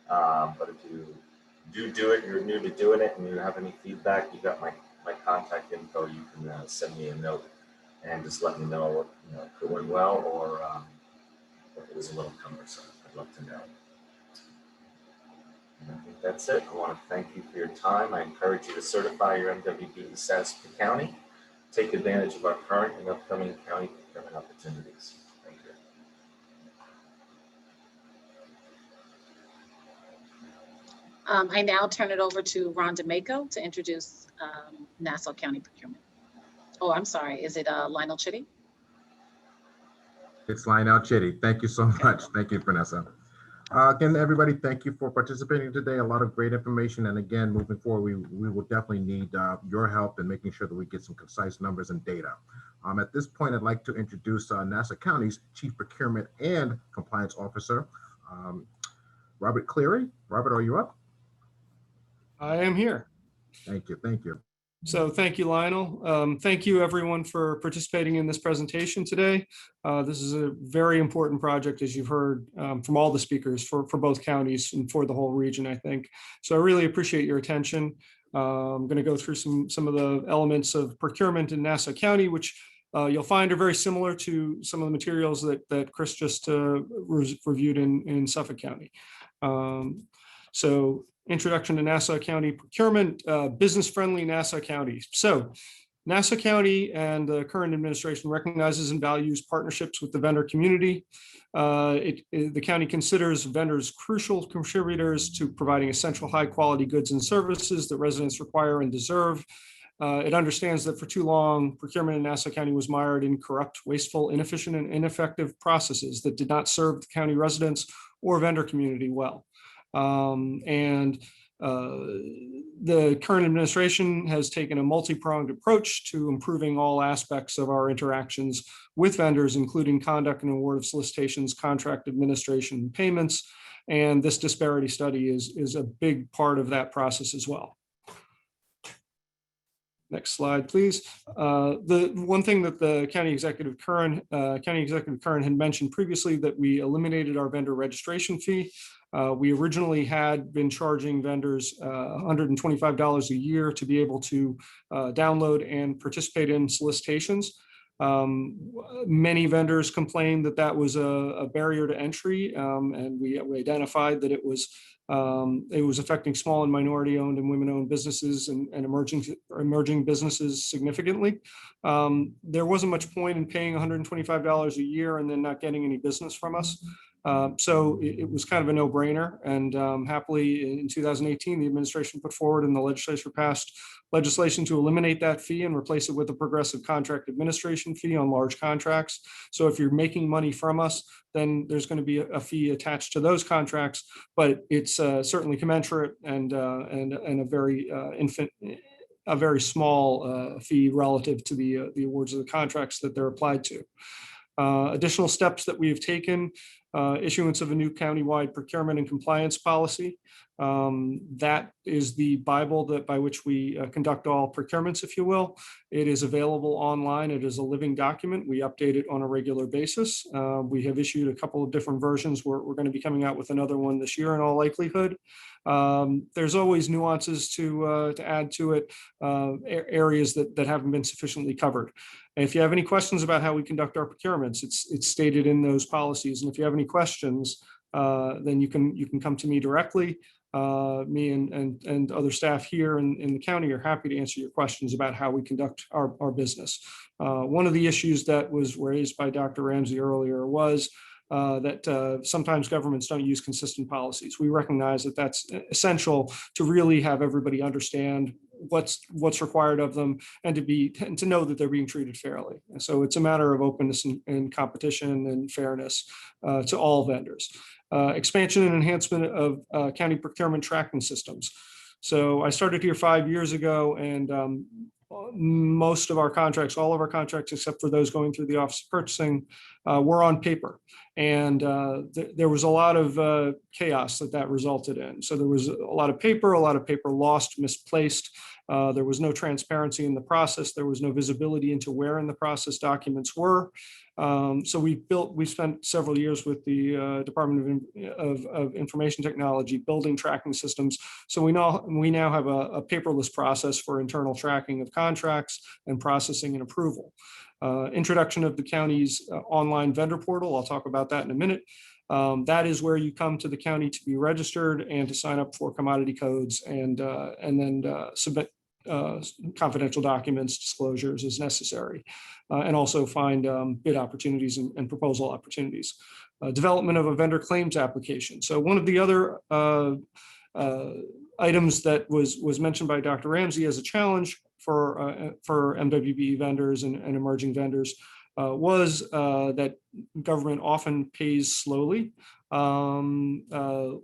But if you do it, you're new to doing it, and you have any feedback, you got my contact info. You can send me a note and just let me know, if it went well or if it was a little cumbersome. I'd love to know. And I think that's it. I want to thank you for your time. I encourage you to certify your MWBE status per county. Take advantage of our current and upcoming county procurement opportunities. Thank you. I now turn it over to Rhonda Mako to introduce Nassau County procurement. Oh, I'm sorry. Is it Lionel Chitty? It's Lionel Chitty. Thank you so much. Thank you, Vanessa. Again, everybody, thank you for participating today. A lot of great information. And again, moving forward, we will definitely need your help in making sure that we get some concise numbers and data. At this point, I'd like to introduce Nassau County's Chief Procurement and Compliance Officer, Robert Cleary. Robert, are you up? I am here. Thank you. Thank you. So thank you, Lionel. Thank you, everyone, for participating in this presentation today. This is a very important project, as you've heard from all the speakers for both counties and for the whole region, I think. So I really appreciate your attention. I'm going to go through some of the elements of procurement in Nassau County, which you'll find are very similar to some of the materials that Chris just reviewed in Suffolk County. So introduction to Nassau County procurement, business-friendly Nassau County. So Nassau County and the current administration recognizes and values partnerships with the vendor community. The county considers vendors crucial contributors to providing essential high-quality goods and services that residents require and deserve. It understands that for too long, procurement in Nassau County was mired in corrupt, wasteful, inefficient, and ineffective processes that did not serve the county residents or vendor community well. The current administration has taken a multi-pronged approach to improving all aspects of our interactions with vendors, including conduct and award of solicitations, contract administration, and payments. And this disparity study is a big part of that process as well. Next slide, please. The one thing that the County Executive Curran had mentioned previously, that we eliminated our vendor registration fee. We originally had been charging vendors $125 a year to be able to download and participate in solicitations. Many vendors complained that was a barrier to entry, and we identified that it was affecting small and minority-owned and women-owned businesses and emerging businesses significantly. There wasn't much point in paying $125 a year and then not getting any business from us. So it was kind of a no-brainer, and happily in 2018, the administration put forward and the legislature passed legislation to eliminate that fee and replace it with a progressive contract administration fee on large contracts. So if you're making money from us, then there's going to be a fee attached to those contracts, but it's certainly commensurate and a very small fee relative to the awards of the contracts that they're applied to. Additional steps that we've taken: issuance of a new countywide procurement and compliance policy. That is the Bible by which we conduct all procurements, if you will. It is available online. It is a living document. We update it on a regular basis. We have issued a couple of different versions. We're going to be coming out with another one this year in all likelihood. There's always nuances to add to it, areas that haven't been sufficiently covered. And if you have any questions about how we conduct our procurements, it's stated in those policies. And if you have any questions, then you can come to me directly. Me and other staff here in the county are happy to answer your questions about how we conduct our business. One of the issues that was raised by Dr. Ramsey earlier was that sometimes governments don't use consistent policies. We recognize that that's essential to really have everybody understand what's required of them and to know that they're being treated fairly. And so it's a matter of openness and competition and fairness to all vendors. Expansion and enhancement of county procurement tracking systems. So I started here 5 years ago, and most of our contracts, all of our contracts, except for those going through the Office of Purchasing, were on paper. And there was a lot of chaos that resulted in. So there was a lot of paper lost, misplaced. There was no transparency in the process. There was no visibility into where in the process documents were. So we spent several years with the Department of Information Technology building tracking systems. So we now have a paperless process for internal tracking of contracts and processing and approval. Introduction of the county's online vendor portal. I'll talk about that in a minute. That is where you come to the county to be registered and to sign up for commodity codes and then submit confidential documents, disclosures as necessary, and also find bid opportunities and proposal opportunities. Development of a vendor claims application. So one of the other items that was mentioned by Dr. Ramsey as a challenge for MWBE vendors and emerging vendors was that government often pays slowly. Nassau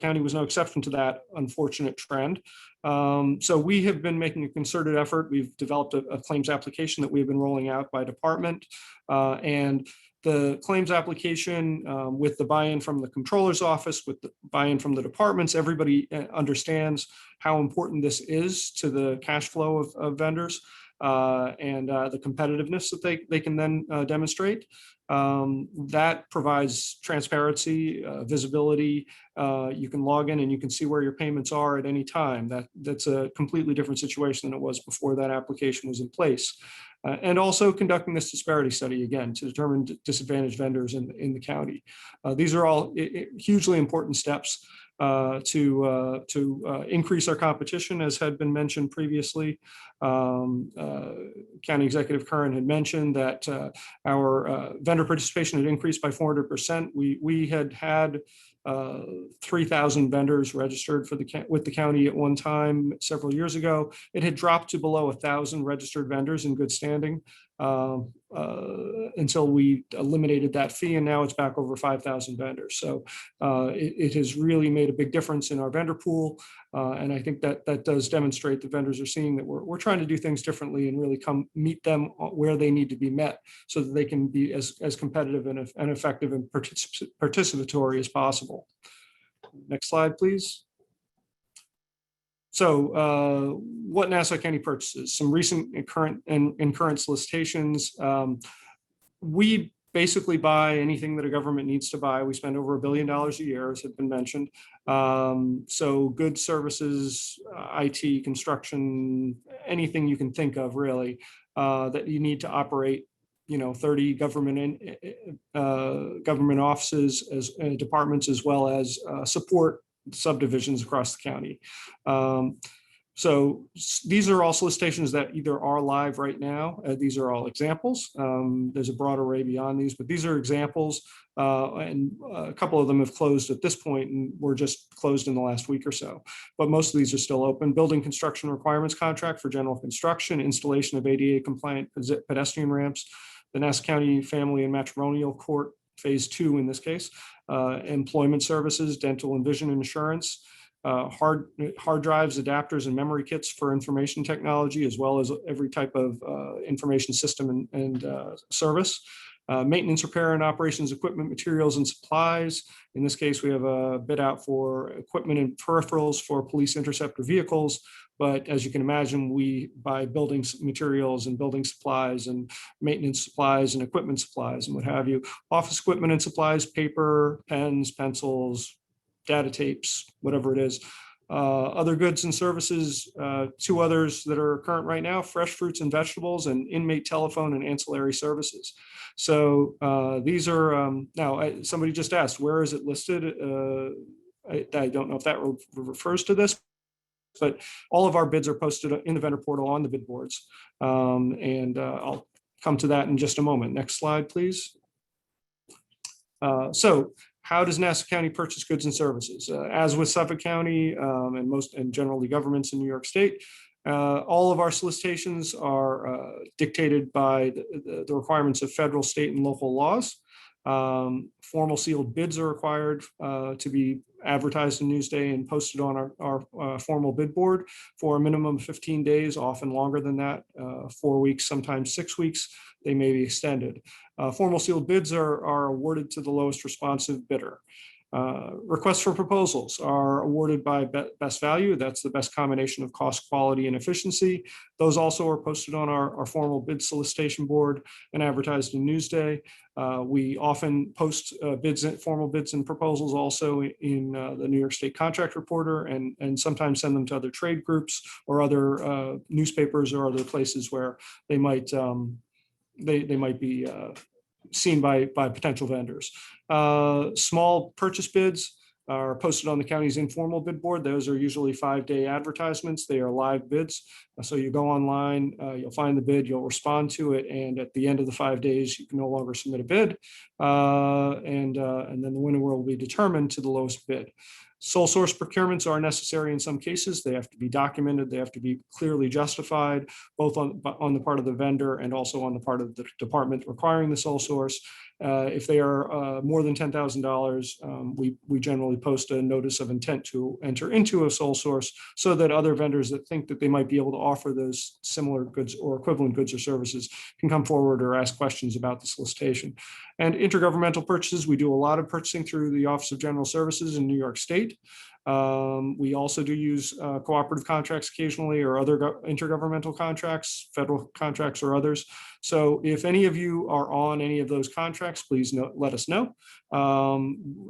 County was no exception to that unfortunate trend. So we have been making a concerted effort. We've developed a claims application that we've been rolling out by department. And the claims application with the buy-in from the comptroller's office, with the buy-in from the departments, everybody understands how important this is to the cash flow of vendors and the competitiveness that they can then demonstrate. That provides transparency, visibility. You can log in and you can see where your payments are at any time. That's a completely different situation than it was before that application was in place. And also conducting this disparity study again to determine disadvantaged vendors in the county. These are all hugely important steps to increase our competition, as had been mentioned previously. County Executive Curran had mentioned that our vendor participation had increased by 400%. We had 3,000 vendors registered with the county at one time several years ago. It had dropped to below 1,000 registered vendors in good standing until we eliminated that fee, and now it's back over 5,000 vendors. So it has really made a big difference in our vendor pool, and I think that does demonstrate that vendors are seeing that we're trying to do things differently and really meet them where they need to be met, so that they can be as competitive and effective and participatory as possible. Next slide, please. So what Nassau County purchases, some recent and current solicitations. We basically buy anything that a government needs to buy. We spend over $1 billion a year, as had been mentioned. So goods, services, IT, construction, anything you can think of really that you need to operate 30 government offices as departments, as well as support subdivisions across the county. So these are all solicitations that either are live right now. These are all examples. There's a broad array beyond these, but these are examples. And a couple of them have closed at this point and were just closed in the last week or so. But most of these are still open. Building construction requirements contract for general construction, installation of ADA compliant pedestrian ramps, the Nassau County Family and Matrimonial Court, phase 2 in this case, employment services, dental and vision insurance, hard drives, adapters, and memory kits for information technology, as well as every type of information system and service. Maintenance, repair, and operations, equipment, materials, and supplies. In this case, we have a bid out for equipment and peripherals for police interceptor vehicles. But as you can imagine, we buy building materials and building supplies and maintenance supplies and equipment supplies and what have you. Office equipment and supplies, paper, pens, pencils, data tapes, whatever it is. Other goods and services, two others that are current right now: fresh fruits and vegetables, and inmate telephone and ancillary services. So these are, now somebody just asked, where is it listed? I don't know if that refers to this, but all of our bids are posted in the vendor portal on the bid boards. I'll come to that in just a moment. Next slide, please. So how does Nassau County purchase goods and services? As with Suffolk County and generally governments in New York State, all of our solicitations are dictated by the requirements of federal, state, and local laws. Formal sealed bids are required to be advertised in Newsday and posted on our formal bid board for a minimum of 15 days, often longer than that, 4 weeks, sometimes 6 weeks. They may be extended. Formal sealed bids are awarded to the lowest responsive bidder. Requests for proposals are awarded by best value. That's the best combination of cost, quality, and efficiency. Those also are posted on our formal bid solicitation board and advertised in Newsday. We often post formal bids and proposals also in the New York State Contract Reporter, and sometimes send them to other trade groups or other newspapers or other places where they might be seen by potential vendors. Small purchase bids are posted on the county's informal bid board. Those are usually 5-day advertisements. They are live bids. So you go online, you'll find the bid, you'll respond to it, and at the end of the 5 days, you can no longer submit a bid. And then the winner will be determined to the lowest bid. Sole source procurements are necessary in some cases. They have to be documented. They have to be clearly justified, both on the part of the vendor and also on the part of the department requiring the sole source. If they are more than $10,000, we generally post a notice of intent to enter into a sole source so that other vendors that think that they might be able to offer those similar goods or equivalent goods or services can come forward or ask questions about the solicitation. And intergovernmental purchases, we do a lot of purchasing through the Office of General Services in New York State. We also do use cooperative contracts occasionally, or other intergovernmental contracts, federal contracts or others. So if any of you are on any of those contracts, please let us know.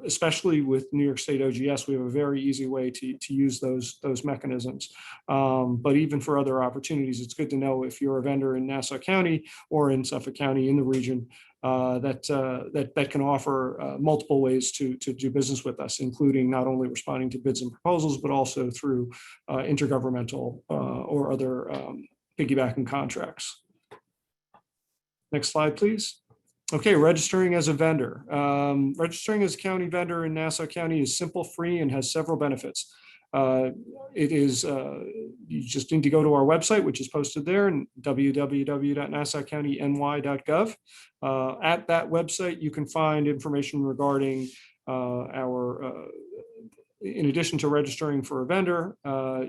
Especially with New York State OGS, we have a very easy way to use those mechanisms. But even for other opportunities, it's good to know if you're a vendor in Nassau County or in Suffolk County in the region that can offer multiple ways to do business with us, including not only responding to bids and proposals, but also through intergovernmental or other piggybacking contracts. Next slide, please. Okay, registering as a vendor. Registering as a county vendor in Nassau County is simple, free, and has several benefits. It is, you just need to go to our website, which is posted there, www.nassaucountiny.gov. At that website, you can find information regarding in addition to registering for a vendor,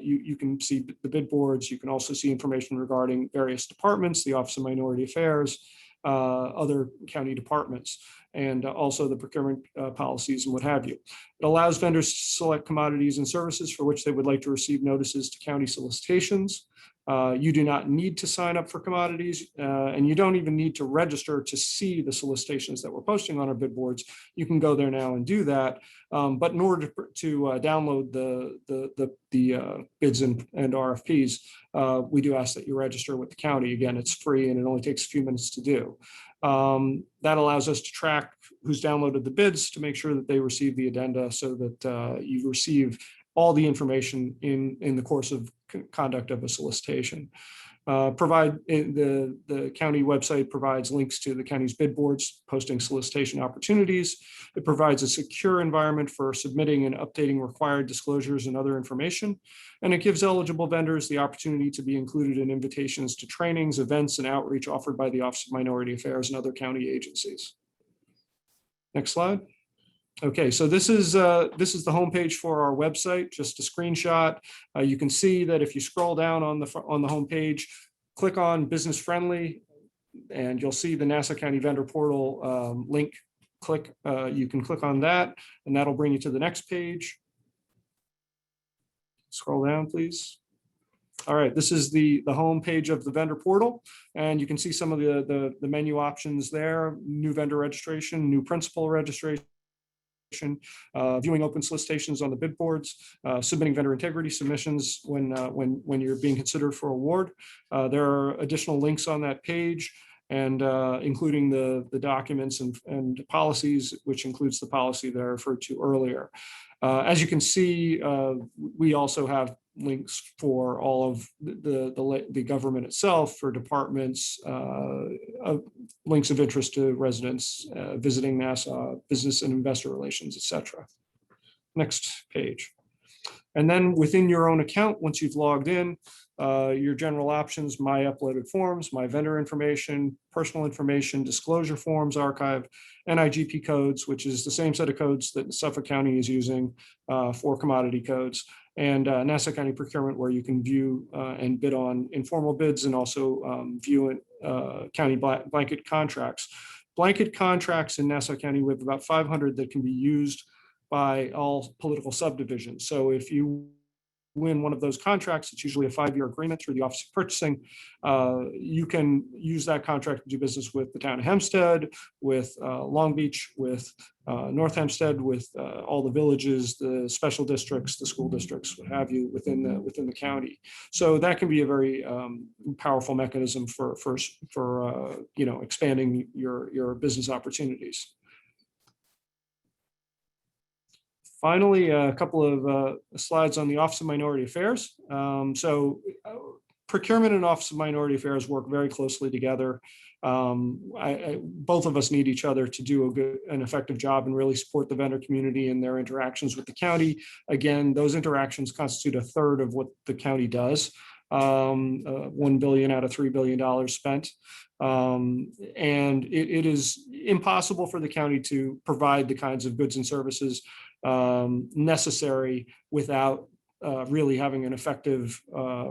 you can see the bid boards. You can also see information regarding various departments, the Office of Minority Affairs, other county departments, and also the procurement policies and what have you. It allows vendors to select commodities and services for which they would like to receive notices to county solicitations. You do not need to sign up for commodities, and you don't even need to register to see the solicitations that we're posting on our bid boards. You can go there now and do that. But in order to download the bids and RFPs, we do ask that you register with the county. Again, it's free and it only takes a few minutes to do. That allows us to track who's downloaded the bids to make sure that they receive the addenda, so that you receive all the information in the course of conduct of a solicitation. The county website provides links to the county's bid boards posting solicitation opportunities. It provides a secure environment for submitting and updating required disclosures and other information. And it gives eligible vendors the opportunity to be included in invitations to trainings, events, and outreach offered by the Office of Minority Affairs and other county agencies. Next slide. Okay, so this is the homepage for our website, just a screenshot. You can see that if you scroll down on the homepage, click on business friendly, And you'll see the Nassau County Vendor Portal link. You can click on that, and that'll bring you to the next page. Scroll down, please. All right, this is the home page of the vendor portal, and you can see some of the menu options there: new vendor registration, new principal registration, viewing open solicitations on the bid boards, submitting vendor integrity submissions when you're being considered for award. There are additional links on that page, and including the documents and policies, which includes the policy that I referred to earlier. As you can see, we also have links for all of the government itself, for departments, links of interest to residents, visiting Nassau, business and investor relations, etc. Next page. And then within your own account, once you've logged in, your general options: my uploaded forms, my vendor information, personal information, disclosure forms archive, NIGP codes, which is the same set of codes that Suffolk County is using for commodity codes, and Nassau County procurement, where you can view and bid on informal bids, and also view county blanket contracts. Blanket contracts in Nassau County, we have about 500 that can be used by all political subdivisions. So if you win one of those contracts, it's usually a 5-year agreement through the Office of Purchasing. You can use that contract to do business with the town of Hempstead, with Long Beach, with North Hempstead, with all the villages, the special districts, the school districts, what have you, within the county. So that can be a very powerful mechanism for expanding your business opportunities. Finally, a couple of slides on the Office of Minority Affairs. Procurement and Office of Minority Affairs work very closely together. Both of us need each other to do an effective job and really support the vendor community in their interactions with the county. Again, those interactions constitute 1/3 of what the county does. $1 billion out of $3 billion spent. And it is impossible for the county to provide the kinds of goods and services necessary without really having an effective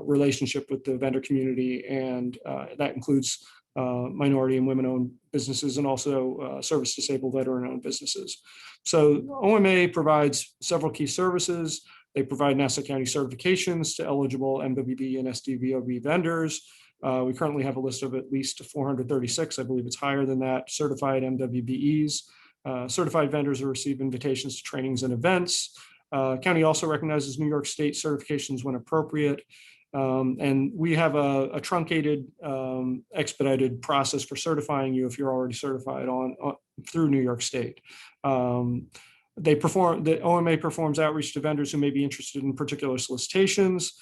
relationship with the vendor community, and that includes minority and women-owned businesses, and also service disabled veteran-owned businesses. So OMA provides several key services. They provide Nassau County certifications to eligible MWB and SDVOB vendors. We currently have a list of at least 436, I believe it's higher than that, certified MWBEs. Certified vendors will receive invitations to trainings and events. County also recognizes New York State certifications when appropriate. And we have a truncated, expedited process for certifying you if you're already certified through New York State. The OMA performs outreach to vendors who may be interested in particular solicitations.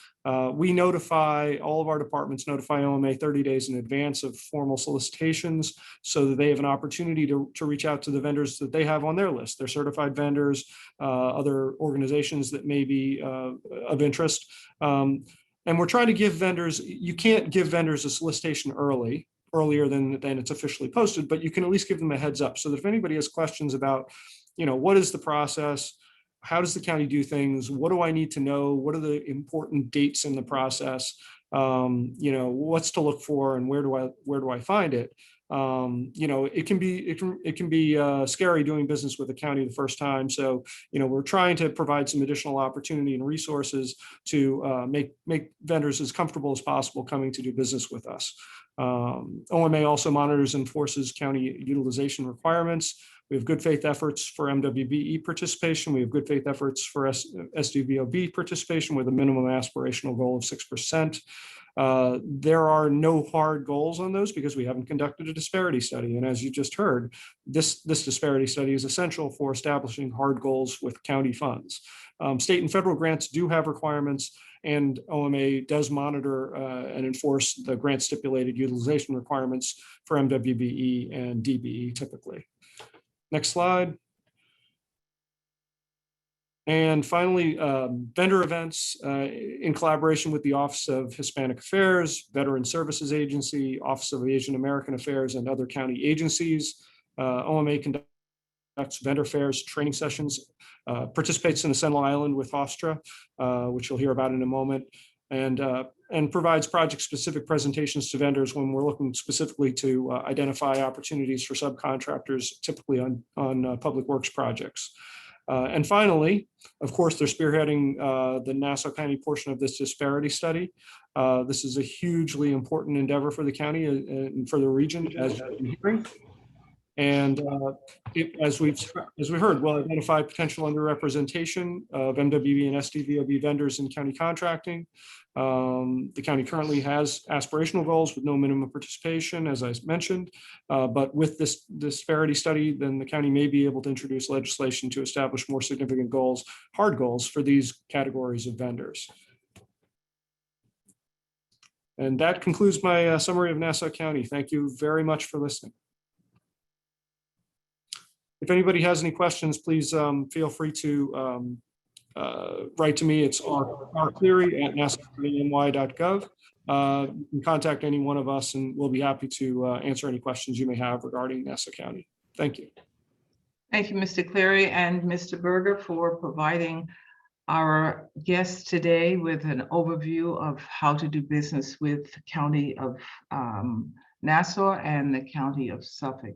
We notify, all of our departments notify OMA 30 days in advance of formal solicitations, so that they have an opportunity to reach out to the vendors that they have on their list, their certified vendors, other organizations that may be of interest. And we're trying to give vendors, you can't give vendors a solicitation earlier than it's officially posted, but you can at least give them a heads up, so that if anybody has questions about, what is the process? How does the county do things? What do I need to know? What are the important dates in the process? What's to look for, and where do I find it? It can be scary doing business with the county the first time. So, we're trying to provide some additional opportunity and resources to make vendors as comfortable as possible coming to do business with us. OMA also monitors and enforces county utilization requirements. We have good faith efforts for MWBE participation. We have good faith efforts for SDVOB participation with a minimum aspirational goal of 6%. There are no hard goals on those because we haven't conducted a disparity study. And as you just heard, this disparity study is essential for establishing hard goals with county funds. State and federal grants do have requirements, and OMA does monitor and enforce the grant stipulated utilization requirements for MWBE and DBE typically. Next slide. And finally, vendor events in collaboration with the Office of Hispanic Affairs, Veteran Services Agency, Office of Asian American Affairs, and other county agencies. OMA conducts vendor fairs, training sessions, participates in Ascension Island with Hofstra, which you'll hear about in a moment. and provides project-specific presentations to vendors when we're looking specifically to identify opportunities for subcontractors, typically on public works projects. And finally, of course, they're spearheading the Nassau County portion of this disparity study. This is a hugely important endeavor for the county and for the region, as you've been hearing. And as we heard, we'll identify potential underrepresentation of MWB and SDVOB vendors in county contracting. The county currently has aspirational goals with no minimum participation, as I mentioned. But with this disparity study, then the county may be able to introduce legislation to establish more significant goals, hard goals for these categories of vendors. And that concludes my summary of Nassau County. Thank you very much for listening. If anybody has any questions, please feel free to write to me. It's rcleary@nassaucounty.ny.gov. You can contact any one of us and we'll be happy to answer any questions you may have regarding Nassau County. Thank you. Thank you, Mr. Cleary and Mr. Berger, for providing our guests today with an overview of how to do business with the County of Nassau and the County of Suffolk.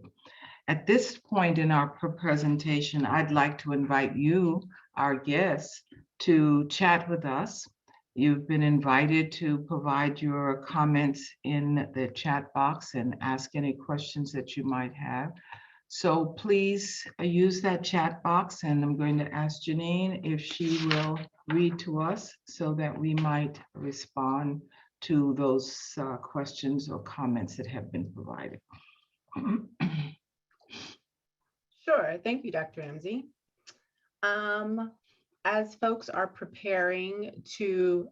At this point in our presentation, I'd like to invite you, our guests, to chat with us. You've been invited to provide your comments in the chat box and ask any questions that you might have. So please use that chat box, and I'm going to ask Janine if she will read to us so that we might respond to those questions or comments that have been provided. Sure. Thank you, Dr. Ramsey. As folks are preparing to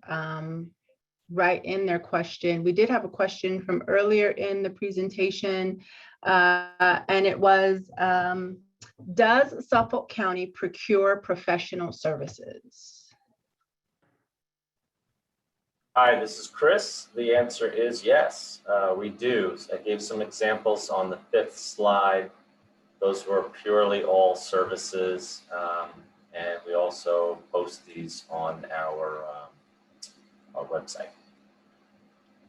write in their question, we did have a question from earlier in the presentation, and it was, does Suffolk County procure professional services? Hi, this is Chris. The answer is yes, we do. I gave some examples on the 5th slide. Those were purely all services, and we also post these on our website.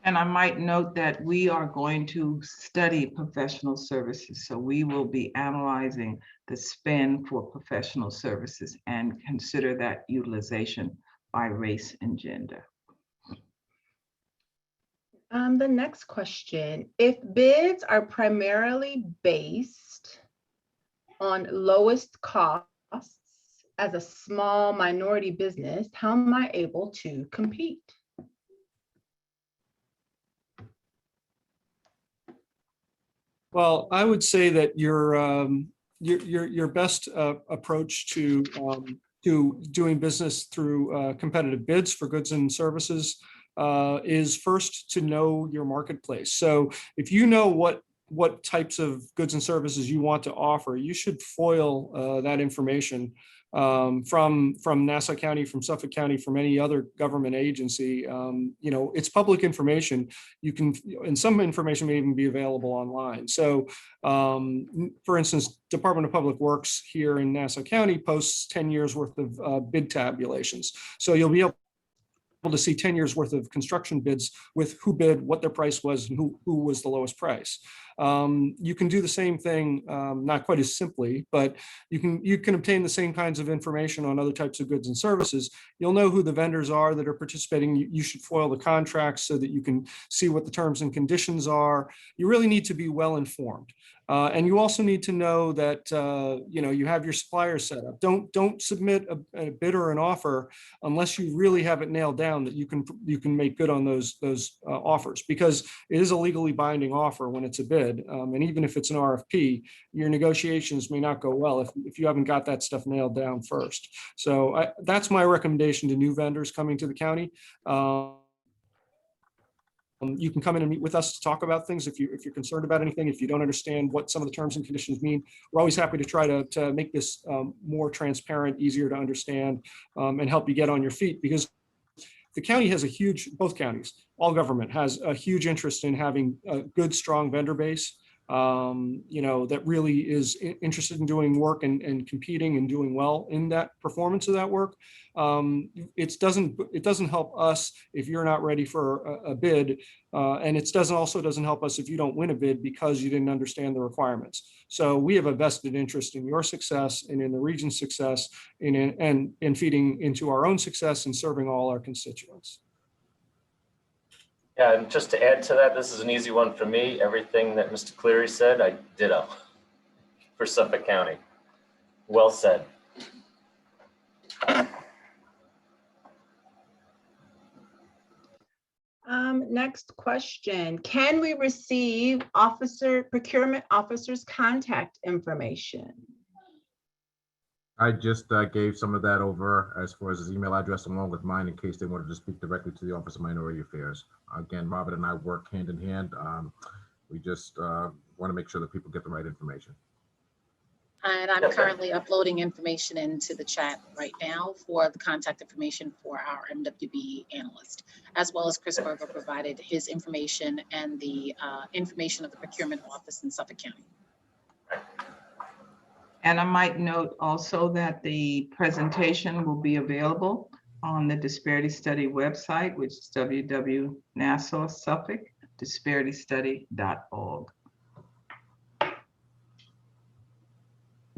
And I might note that we are going to study professional services. So we will be analyzing the spend for professional services and consider that utilization by race and gender. The next question, if bids are primarily based on lowest costs as a small minority business, how am I able to compete? Well, I would say that your best approach to doing business through competitive bids for goods and services is first to know your marketplace. So if you know what types of goods and services you want to offer, you should FOIL that information from Nassau County, from Suffolk County, from any other government agency. You know, it's public information. You can, and some information may even be available online. So, for instance, Department of Public Works here in Nassau County posts 10 years worth of bid tabulations. So you'll be able to see 10 years worth of construction bids with who bid, what their price was, and who was the lowest price. You can do the same thing, not quite as simply, but you can obtain the same kinds of information on other types of goods and services. You'll know who the vendors are that are participating. You should FOIL the contracts so that you can see what the terms and conditions are. You really need to be well informed. And you also need to know that you know, you have your suppliers set up. Don't submit a bid or an offer unless you really have it nailed down that you can make good on those offers, because it is a legally binding offer when it's a bid. And even if it's an RFP, your negotiations may not go well if you haven't got that stuff nailed down first. So that's my recommendation to new vendors coming to the county. You can come in and meet with us to talk about things if you're concerned about anything, if you don't understand what some of the terms and conditions mean. We're always happy to try to make this more transparent, easier to understand, and help you get on your feet, because the county has both counties, all government has a huge interest in having a good, strong vendor base. that really is interested in doing work and competing and doing well in that performance of that work. It doesn't help us if you're not ready for a bid, and it also doesn't help us if you don't win a bid because you didn't understand the requirements. So we have a vested interest in your success and in the region's success, and in feeding into our own success and serving all our constituents. Yeah, and just to add to that, this is an easy one for me. Everything that Mr. Cleary said, I ditto for Suffolk County. Well said. Next question. Can we receive procurement officer's contact information? I just gave some of that over as far as his email address along with mine in case they wanted to speak directly to the Office of Minority Affairs. Again, Robert and I work hand in hand. We just want to make sure that people get the right information. And I'm currently uploading information into the chat right now for the contact information for our MWB analyst, as well as Chris Berger provided his information and the information of the procurement office in Suffolk County. And I might note also that the presentation will be available on the Disparity Study website, which is www.Nassau Suffolk disparitystudy.org.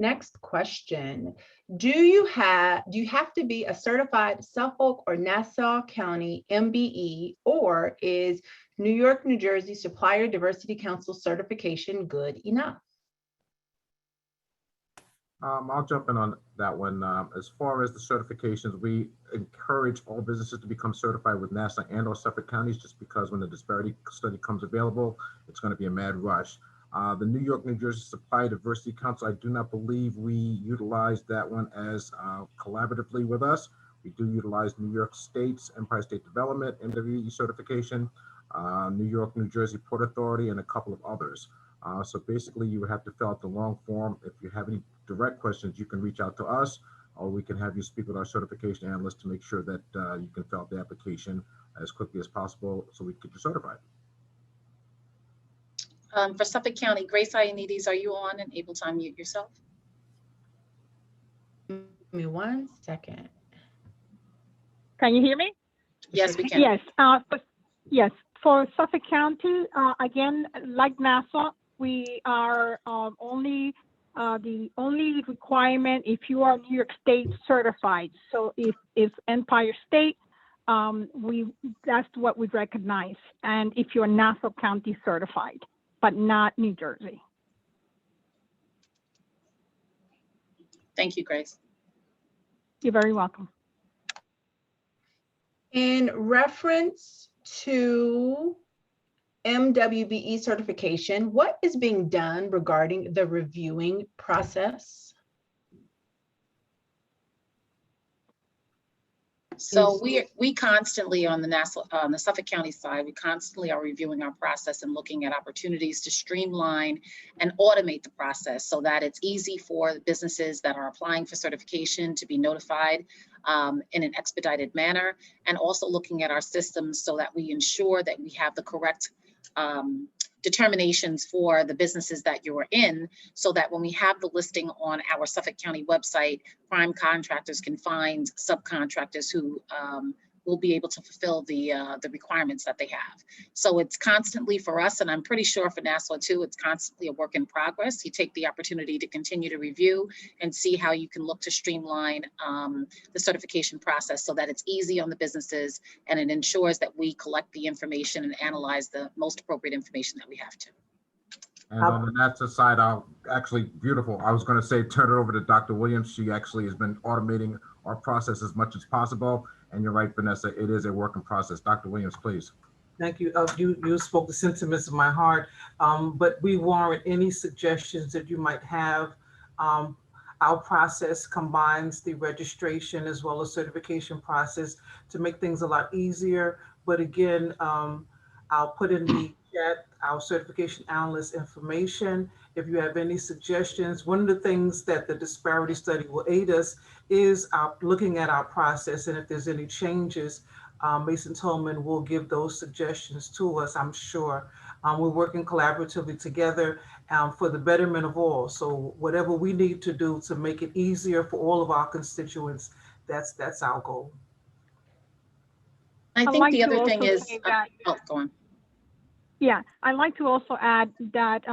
Next question. Do you have to be a certified Suffolk or Nassau County MBE, or is New York, New Jersey Supplier Diversity Council certification good enough? I'll jump in on that one. As far as the certifications, we encourage all businesses to become certified with Nassau and/or Suffolk counties, just because when the disparity study comes available, it's going to be a mad rush. The New York, New Jersey Supply Diversity Council, I do not believe we utilize that one as collaboratively with us. We do utilize New York State's Empire State Development, MWE certification, New York, New Jersey Port Authority, and a couple of others. So basically, you would have to fill out the long form. If you have any direct questions, you can reach out to us, or we can have you speak with our certification analyst to make sure that you can fill out the application as quickly as possible so we can get you certified. For Suffolk County, Grace Ianides, are you on and able to unmute yourself? Give me 1 second. Can you hear me? Yes, we can. Yes. Yes. For Suffolk County, again, like Nassau, we are the only requirement if you are New York State certified. So if Empire State, that's what we recognize. And if you're Nassau County certified, but not New Jersey. Thank you, Grace. You're very welcome. In reference to MWBE certification, what is being done regarding the reviewing process? So we constantly on the Suffolk County side, we constantly are reviewing our process and looking at opportunities to streamline and automate the process so that it's easy for the businesses that are applying for certification to be notified in an expedited manner, and also looking at our systems so that we ensure that we have the correct determinations for the businesses that you're in, so that when we have the listing on our Suffolk County website, prime contractors can find subcontractors who will be able to fulfill the requirements that they have. So it's constantly for us, and I'm pretty sure for Nassau too, it's constantly a work in progress. You take the opportunity to continue to review and see how you can look to streamline the certification process so that it's easy on the businesses and it ensures that we collect the information and analyze the most appropriate information that we have to. And on the Nassau side, beautiful. I was going to say, turn it over to Dr. Williams. She actually has been automating our process as much as possible. And you're right, Vanessa, it is a work in process. Dr. Williams, please. Thank you. You spoke the sentiments of my heart, but we warrant any suggestions that you might have. Our process combines the registration as well as certification process to make things a lot easier. But again, I'll put in the chat our certification analyst information. If you have any suggestions, one of the things that the disparity study will aid us is looking at our process, and if there's any changes, Mason Tolman will give those suggestions to us, I'm sure. We're working collaboratively together for the betterment of all. So whatever we need to do to make it easier for all of our constituents, that's our goal. I I'd think like the to other thing also is, say that, oh, go on. yeah, I'd like to also add that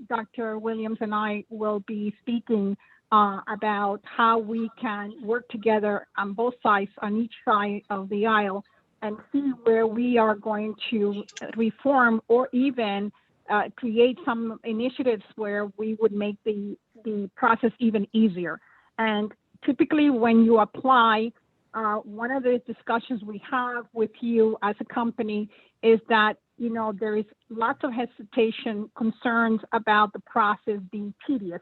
Dr. Williams and I will be speaking about how we can work together on both sides, on each side of the aisle, and see where we are going to reform or even create some initiatives where we would make the process even easier. And typically when you apply, one of the discussions we have with you as a company is that, you know, there is lots of hesitation, concerns about the process being tedious.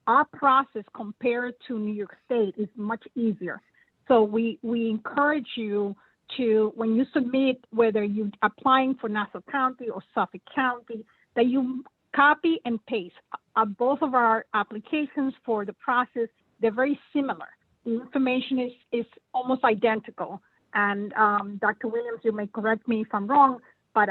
Our process compared to New York State is much easier. So we encourage you to, when you submit, whether you're applying for Nassau County or Suffolk County, that you copy and paste both of our applications for the process. They're very similar. The information is almost identical. And Dr. Williams, you may correct me if I'm wrong, but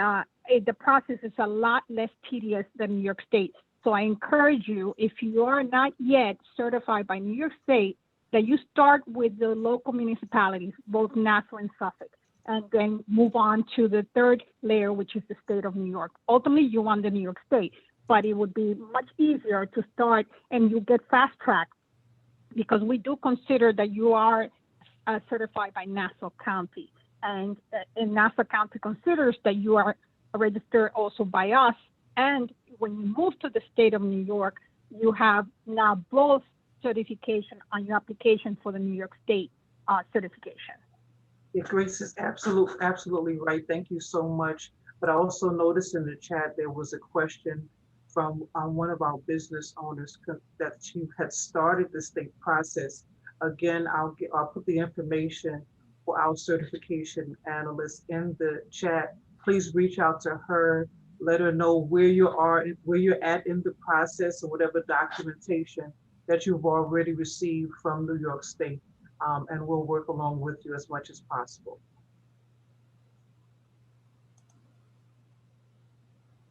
the process is a lot less tedious than New York State. So I encourage you, if you are not yet certified by New York State, that you start with the local municipalities, both Nassau and Suffolk, and then move on to the third layer, which is the state of New York. Ultimately, you want the New York State, but it would be much easier to start and you get fast tracked because we do consider that you are certified by Nassau County. And Nassau County considers that you are registered also by us. And when you move to the state of New York, you have now both certification on your application for the New York State certification. Yeah, Grace is absolutely right. Thank you so much. But I also noticed in the chat there was a question from one of our business owners that she had started the state process. Again, I'll put the information for our certification analyst in the chat. Please reach out to her, let her know where you're at in the process or whatever documentation that you've already received from New York State. And we'll work along with you as much as possible.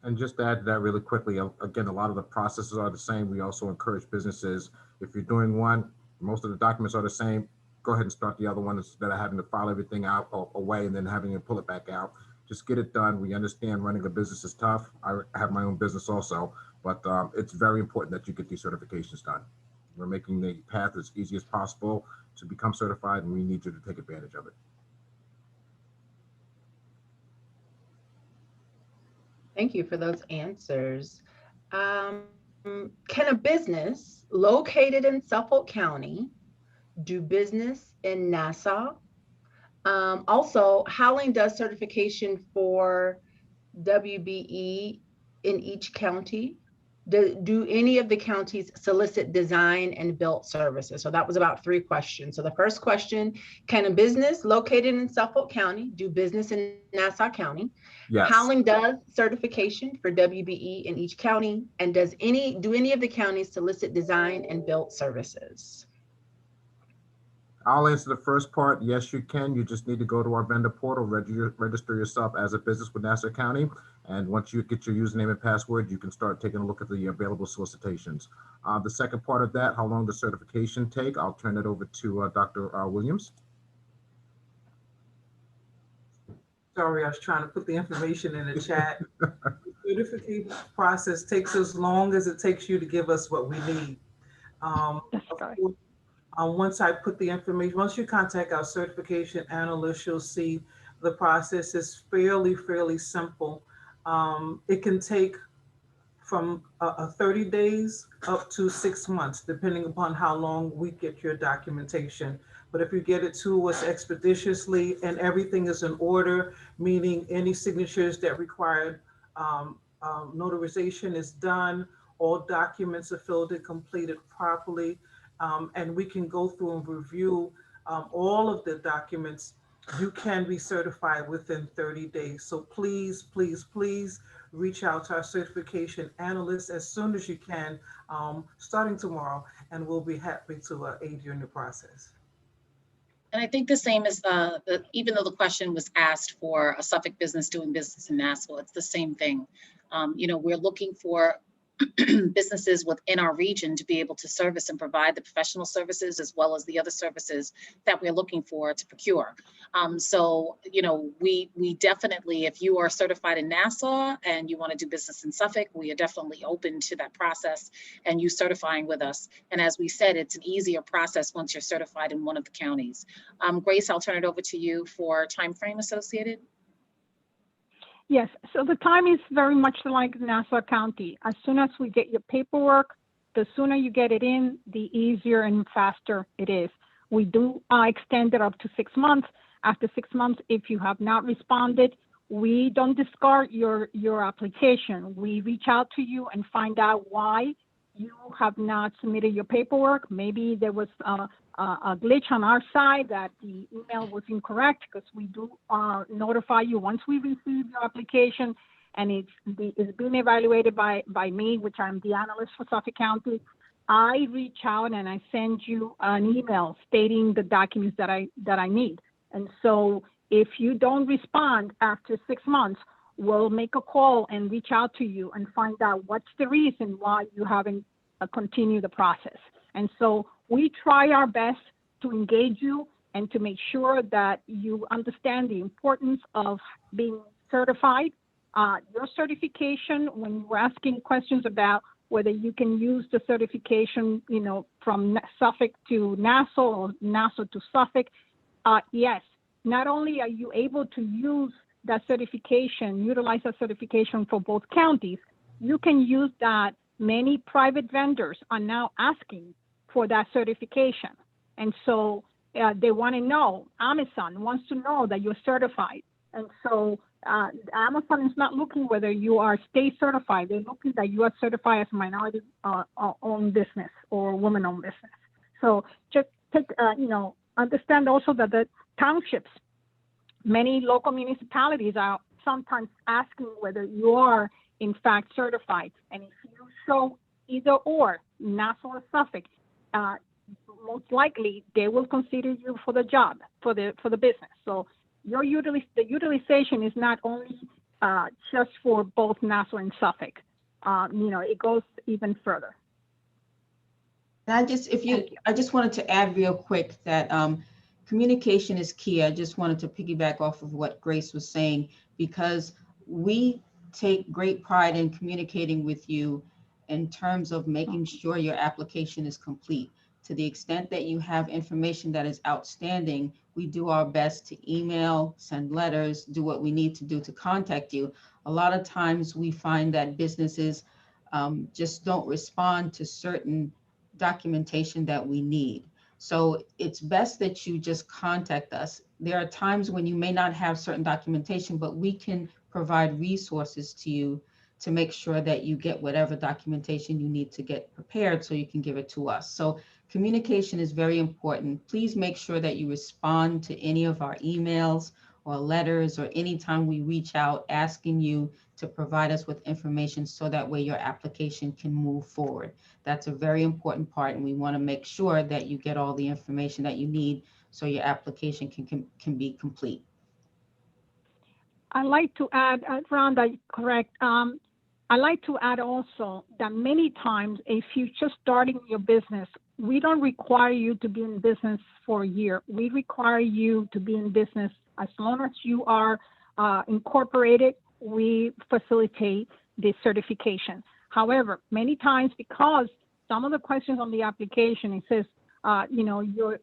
And just to add to that really quickly, again, a lot of the processes are the same. We also encourage businesses, if you're doing one, most of the documents are the same, go ahead and start the other one instead of having to file everything out away and then having to pull it back out. Just get it done. We understand running a business is tough. I have my own business also, but it's very important that you get these certifications done. We're making the path as easy as possible to become certified, and we need you to take advantage of it. Thank you for those answers. Can a business located in Suffolk County do business in Nassau? Also, Howling does certification for WBE in each county. Do any of the counties solicit design and built services? So that was about 3 questions. So the first question, can a business located in Suffolk County do business in Nassau County? Yes. Howling does certification for WBE in each county. And do any of the counties solicit design and built services? I'll answer the first part. Yes, you can. You just need to go to our vendor portal, register yourself as a business with Nassau County. And once you get your username and password, you can start taking a look at the available solicitations. The second part of that, how long does certification take? I'll turn it over to Dr. Williams. Sorry, I was trying to put the information in the chat. The certification process takes as long as it takes you to give us what we need. Once I put the information, once you contact our certification analyst, you'll see the process is fairly simple. It can take from 30 days up to 6 months, depending upon how long we get your documentation. But if you get it to us expeditiously and everything is in order, meaning any signatures that require notarization is done, all documents are filled and completed properly, and we can go through and review all of the documents, you can be certified within 30 days. So please reach out to our certification analyst as soon as you can, starting tomorrow, and we'll be happy to aid you in the process. And I think the same as even though the question was asked for a Suffolk business doing business in Nassau, it's the same thing. We're looking for businesses within our region to be able to service and provide the professional services as well as the other services that we're looking for to procure. We definitely, if you are certified in Nassau and you want to do business in Suffolk, we are definitely open to that process and you certifying with us. And as we said, it's an easier process once you're certified in one of the counties. Grace, I'll turn it over to you for time frame associated. Yes, so the time is very much like Nassau County. As soon as we get your paperwork, the sooner you get it in, the easier and faster it is. We do extend it up to 6 months. After 6 months, if you have not responded, we don't discard your application. We reach out to you and find out why you have not submitted your paperwork. Maybe there was a glitch on our side that the email was incorrect, because we do notify you once we receive your application and it's being evaluated by me, which I'm the analyst for Suffolk County. I reach out and I send you an email stating the documents that I need. And so if you don't respond after 6 months, we'll make a call and reach out to you and find out what's the reason why you haven't continued the process. And so we try our best to engage you and to make sure that you understand the importance of being certified. Your certification, when we're asking questions about whether you can use the certification, from Suffolk to Nassau or Nassau to Suffolk, yes, not only are you able to use that certification, utilize that certification for both counties, you can use that. Many private vendors are now asking for that certification. And so they want to know, Amazon wants to know that you're certified. And so Amazon is not looking whether you are state certified. They're looking that you are certified as a minority owned business or woman owned business. So just understand also that the townships, many local municipalities are sometimes asking whether you are in fact certified. And if you show either or, Nassau or Suffolk, most likely they will consider you for the job, for the business. So the utilization is not only just for both Nassau and Suffolk. It goes even further. And I just wanted to add real quick that communication is key. I just wanted to piggyback off of what Grace was saying, because we take great pride in communicating with you in terms of making sure your application is complete. To the extent that you have information that is outstanding, we do our best to email, send letters, do what we need to do to contact you. A lot of times we find that businesses just don't respond to certain documentation that we need. So it's best that you just contact us. There are times when you may not have certain documentation, but we can provide resources to you to make sure that you get whatever documentation you need to get prepared so you can give it to us. So communication is very important. Please make sure that you respond to any of our emails or letters or anytime we reach out asking you to provide us with information so that way your application can move forward. That's a very important part, and we want to make sure that you get all the information that you need so your application can be complete. I'd like to add, Rhonda, correct. I'd like to add also that many times, if you're just starting your business, we don't require you to be in business for a year. We require you to be in business as long as you are incorporated. We facilitate the certification. However, many times, because some of the questions on the application, it says,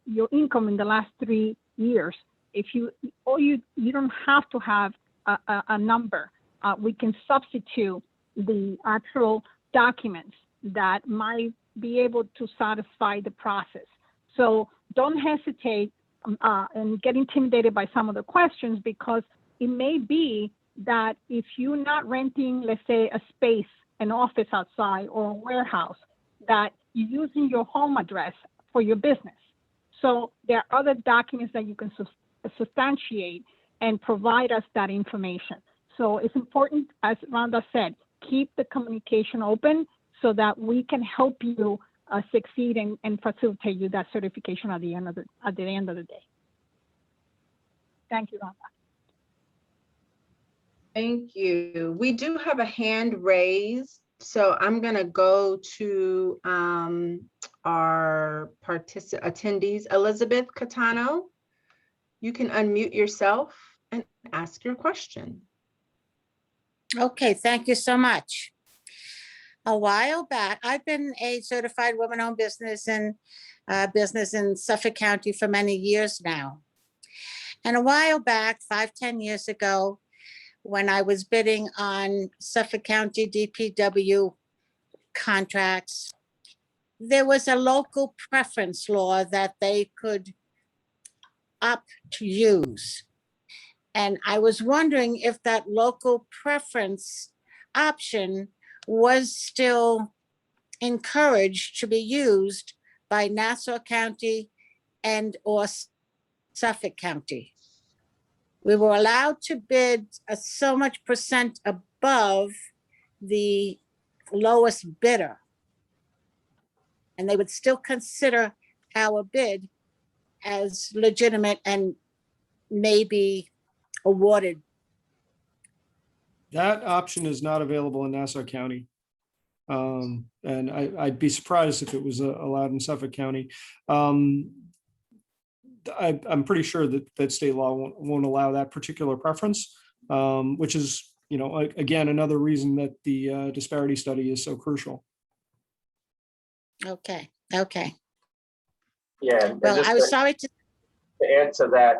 your income in the last 3 years. If you don't have to have a number. We can substitute the actual documents that might be able to satisfy the process. So don't hesitate and get intimidated by some of the questions, because it may be that if you're not renting, let's say, a space, an office outside or a warehouse, that you're using your home address for your business. So there are other documents that you can substantiate and provide us that information. So it's important, as Rhonda said, keep the communication open so that we can help you succeed and facilitate you that certification at the end of the day. Thank you, Rhonda. Thank you. We do have a hand raised, so I'm going to go to our attendees. Elizabeth Catano, you can unmute yourself and ask your question. Okay, thank you so much. A while back, I've been a certified woman-owned business in Suffolk County for many years now. And a while back, 5-10 years ago, when I was bidding on Suffolk County DPW contracts, there was a local preference law that they could opt to use. And I was wondering if that local preference option was still encouraged to be used by Nassau County and or Suffolk County. We were allowed to bid so much percent above the lowest bidder. And they would still consider our bid as legitimate and maybe awarded. That option is not available in Nassau County. And I'd be surprised if it was allowed in Suffolk County. I'm pretty sure that state law won't allow that particular preference, which is, again, another reason that the disparity study is so crucial. Okay. Yeah. Well, I was sorry to add to that,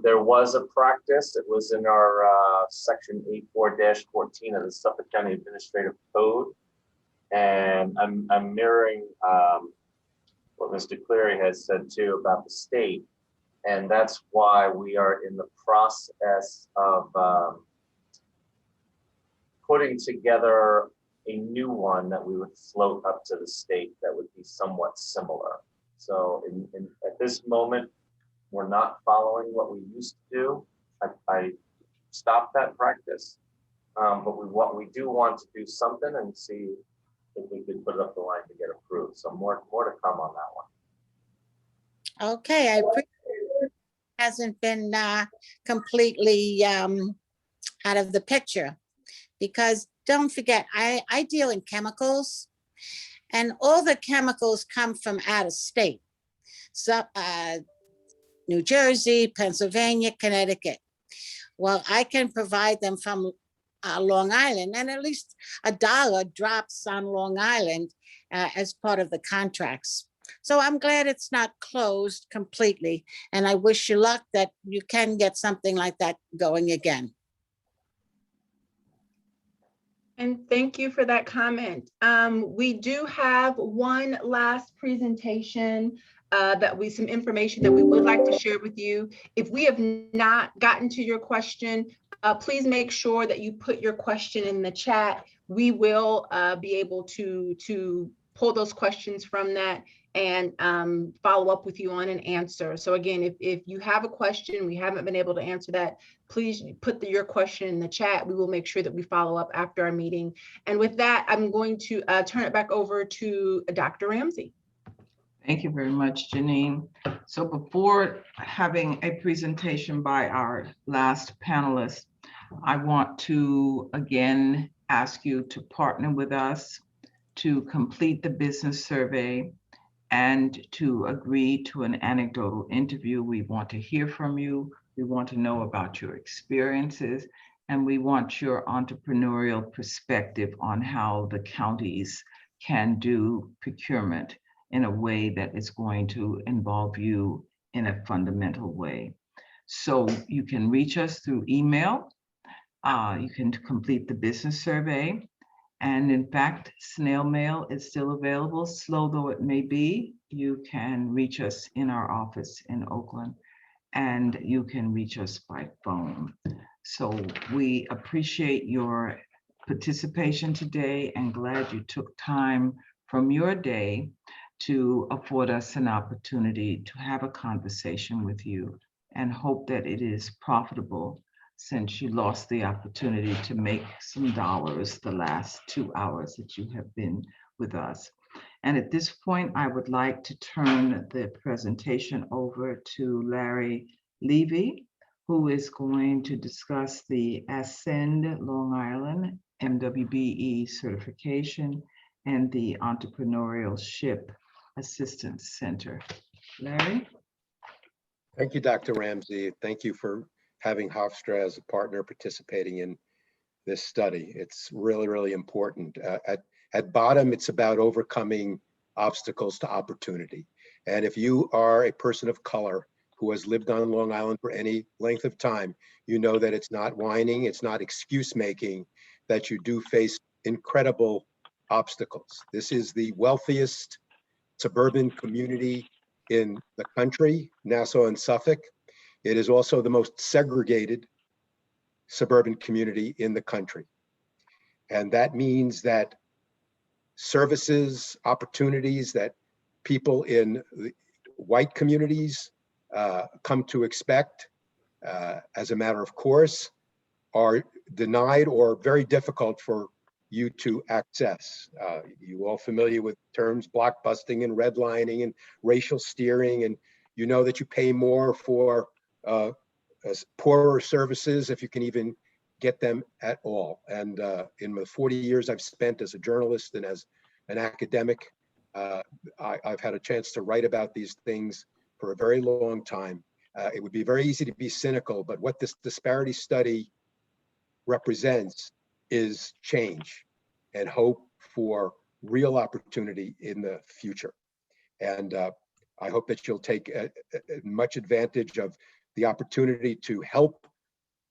there was a practice. It was in our section 84-14 of the Suffolk County Administrative Code. And I'm mirroring what Mr. Cleary has said too about the state. And that's why we are in the process of putting together a new one that we would float up to the state that would be somewhat similar. So at this moment, we're not following what we used to do. I stopped that practice, but we do want to do something and see if we could put it up the line to get approved. So more to come on that one. Okay, I appreciate it. Hasn't been completely out of the picture, because don't forget, I deal in chemicals, and all the chemicals come from out of state. So New Jersey, Pennsylvania, Connecticut. Well, I can provide them from Long Island, and at least $1 drops on Long Island as part of the contracts. So I'm glad it's not closed completely, and I wish you luck that you can get something like that going again. And thank you for that comment. We do have one last presentation some information that we would like to share with you. If we have not gotten to your question, please make sure that you put your question in the chat. We will be able to pull those questions from that and follow up with you on an answer. So again, if you have a question, we haven't been able to answer that, please put your question in the chat. We will make sure that we follow up after our meeting. And with that, I'm going to turn it back over to Dr. Ramsey. Thank you very much, Janine. So before having a presentation by our last panelist, I want to again ask you to partner with us to complete the business survey and to agree to an anecdotal interview. We want to hear from you. We want to know about your experiences, and we want your entrepreneurial perspective on how the counties can do procurement in a way that is going to involve you in a fundamental way. So you can reach us through email. You can complete the business survey. And in fact, snail mail is still available, slow though it may be. You can reach us in our office in Oakland, and you can reach us by phone. So we appreciate your participation today and glad you took time from your day to afford us an opportunity to have a conversation with you, and hope that it is profitable, since you lost the opportunity to make some dollars the last 2 hours that you have been with us. And at this point, I would like to turn the presentation over to Larry Levy, who is going to discuss the Ascend Long Island MWBE certification and the Entrepreneurship Assistance Center. Larry? Thank you, Dr. Ramsey. Thank you for having Hofstra as a partner participating in this study. It's really, really important. At bottom, it's about overcoming obstacles to opportunity. And if you are a person of color who has lived on Long Island for any length of time, you know that it's not whining, it's not excuse making, that you do face incredible obstacles. This is the wealthiest suburban community in the country, Nassau and Suffolk. It is also the most segregated suburban community in the country. And that means that services, opportunities that people in the white communities come to expect as a matter of course are denied or very difficult for you to access. You all familiar with terms blockbusting and redlining and racial steering, and you know that you pay more for poorer services if you can even get them at all. And in the 40 years I've spent as a journalist and as an academic, I've had a chance to write about these things for a very long time. It would be very easy to be cynical, but what this disparity study represents is change and hope for real opportunity in the future. And I hope that you'll take much advantage of the opportunity to help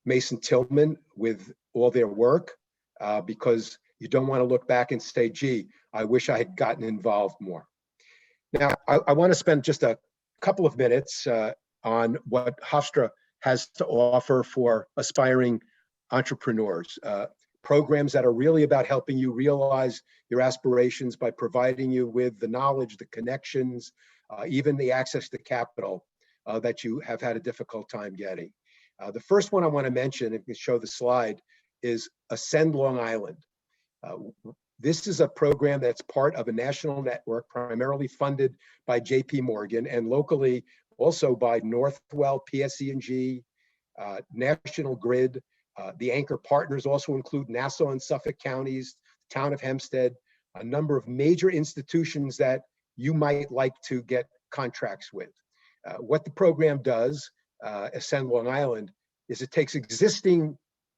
Mason Tillman with all their work, because you don't want to look back and say, gee, I wish I had gotten involved more. Now, I want to spend just a couple of minutes on what Hofstra has to offer for aspiring entrepreneurs. Programs that are really about helping you realize your aspirations by providing you with the knowledge, the connections, even the access to capital that you have had a difficult time getting. The first one I want to mention, if you can show the slide, is Ascend Long Island. This is a program that's part of a national network primarily funded by JP Morgan and locally also by Northwell, PSE&G, National Grid. The anchor partners also include Nassau and Suffolk counties, town of Hempstead, a number of major institutions that you might like to get contracts with. What the program does, Ascend Long Island, is it takes existing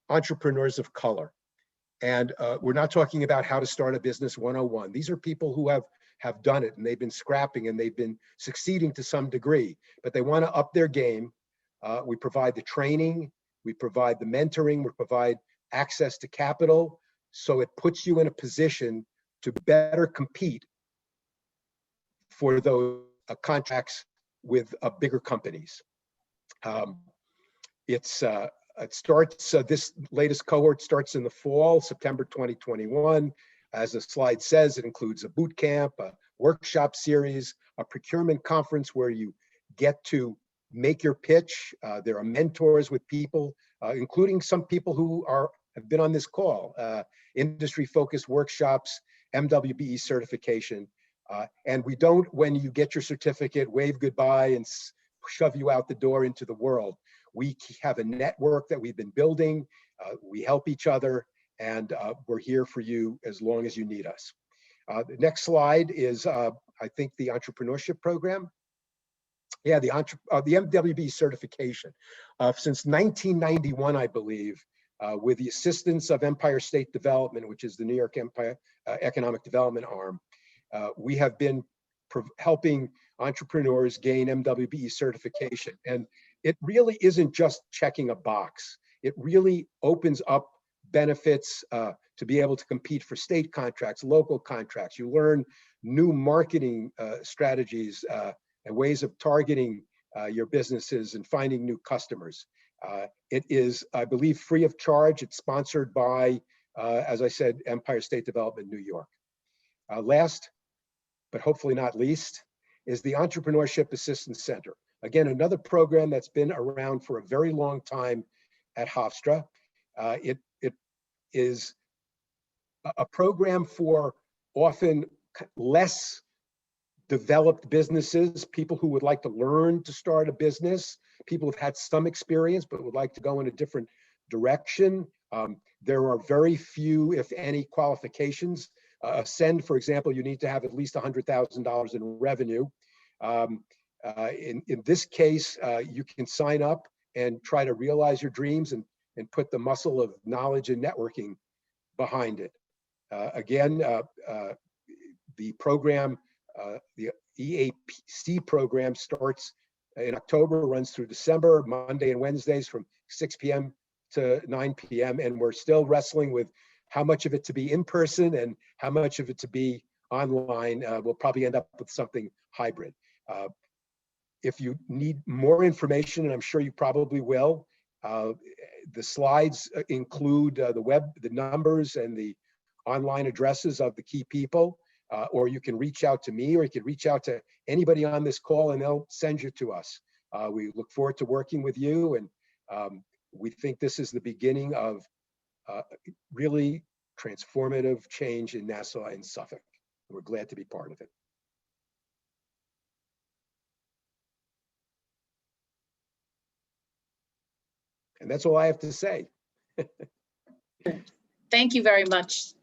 entrepreneurs of color. And we're not talking about how to start a business 101. These are people who have done it and they've been scrapping and they've been succeeding to some degree, but they want to up their game. We provide the training, we provide the mentoring, we provide access to capital. So it puts you in a position to better compete for those contracts with bigger companies. It starts, this latest cohort starts in the fall, September 2021. As the slide says, it includes a boot camp, a workshop series, a procurement conference where you get to make your pitch. There are mentors with people, including some people who have been on this call, industry-focused workshops, MWBE certification. And we don't, when you get your certificate, wave goodbye and shove you out the door into the world. We have a network that we've been building. We help each other, and we're here for you as long as you need us. The next slide is, I think, the entrepreneurship program. Yeah, the MWB certification. Since 1991, I believe, with the assistance of Empire State Development, which is the New York Empire Economic Development arm, we have been helping entrepreneurs gain MWBE certification. And it really isn't just checking a box. It really opens up benefits to be able to compete for state contracts, local contracts. You learn new marketing strategies and ways of targeting your businesses and finding new customers. It is, I believe, free of charge. It's sponsored by, as I said, Empire State Development, New York. Last, but hopefully not least, is the Entrepreneurship Assistance Center. Again, another program that's been around for a very long time at Hofstra. It is a program for often less developed businesses, people who would like to learn to start a business, people who've had some experience but would like to go in a different direction. There are very few, if any, qualifications. Ascend, for example, you need to have at least $100,000 in revenue. In this case, you can sign up and try to realize your dreams and put the muscle of knowledge and networking behind it. Again, the program, the EAPC program starts in October, runs through December, Monday and Wednesdays from 6 p.m. to 9 p.m. And we're still wrestling with how much of it to be in person and how much of it to be online. We'll probably end up with something hybrid. If you need more information, and I'm sure you probably will, the slides include the numbers and the online addresses of the key people, or you can reach out to me, or you can reach out to anybody on this call and they'll send you to us. We look forward to working with you, and we think this is the beginning of really transformative change in Nassau and Suffolk. We're glad to be part of it. And that's all I have to say. Thank you very much.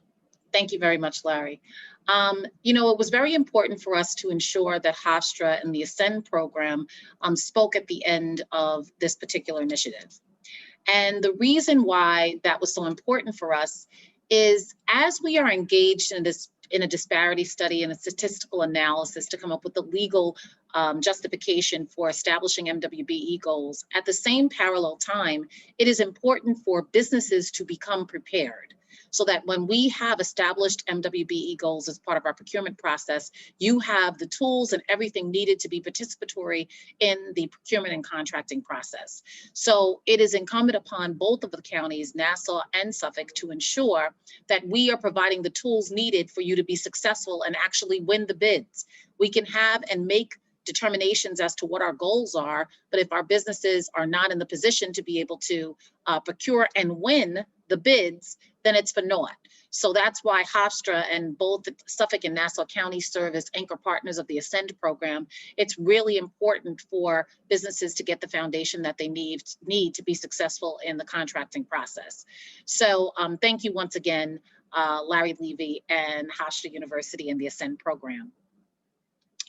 Thank you very much, Larry. You know, it was very important for us to ensure that Hofstra and the Ascend program spoke at the end of this particular initiative. And the reason why that was so important for us is as we are engaged in a disparity study and a statistical analysis to come up with the legal justification for establishing MWBE goals, at the same parallel time, it is important for businesses to become prepared, so that when we have established MWBE goals as part of our procurement process, you have the tools and everything needed to be participatory in the procurement and contracting process. So it is incumbent upon both of the counties, Nassau and Suffolk, to ensure that we are providing the tools needed for you to be successful and actually win the bids. We can have and make determinations as to what our goals are, but if our businesses are not in the position to be able to procure and win the bids, then it's for naught. So that's why Hofstra and both Suffolk and Nassau County serve as anchor partners of the Ascend program. It's really important for businesses to get the foundation that they need to be successful in the contracting process. So thank you once again, Larry Levy and Hofstra University and the Ascend program.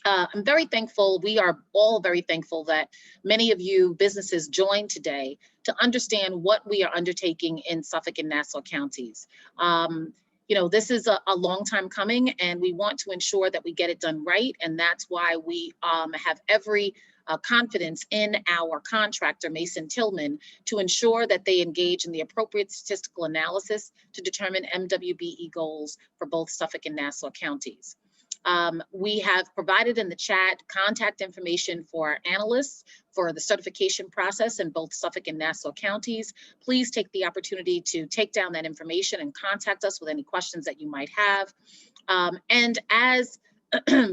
I'm very thankful, we are all very thankful that many of you businesses joined today to understand what we are undertaking in Suffolk and Nassau counties. You know, this is a long time coming, and we want to ensure that we get it done right. And that's why we have every confidence in our contractor, Mason Tillman, to ensure that they engage in the appropriate statistical analysis to determine MWBE goals for both Suffolk and Nassau counties. We have provided in the chat contact information for our analysts for the certification process in both Suffolk and Nassau counties. Please take the opportunity to take down that information and contact us with any questions that you might have. And as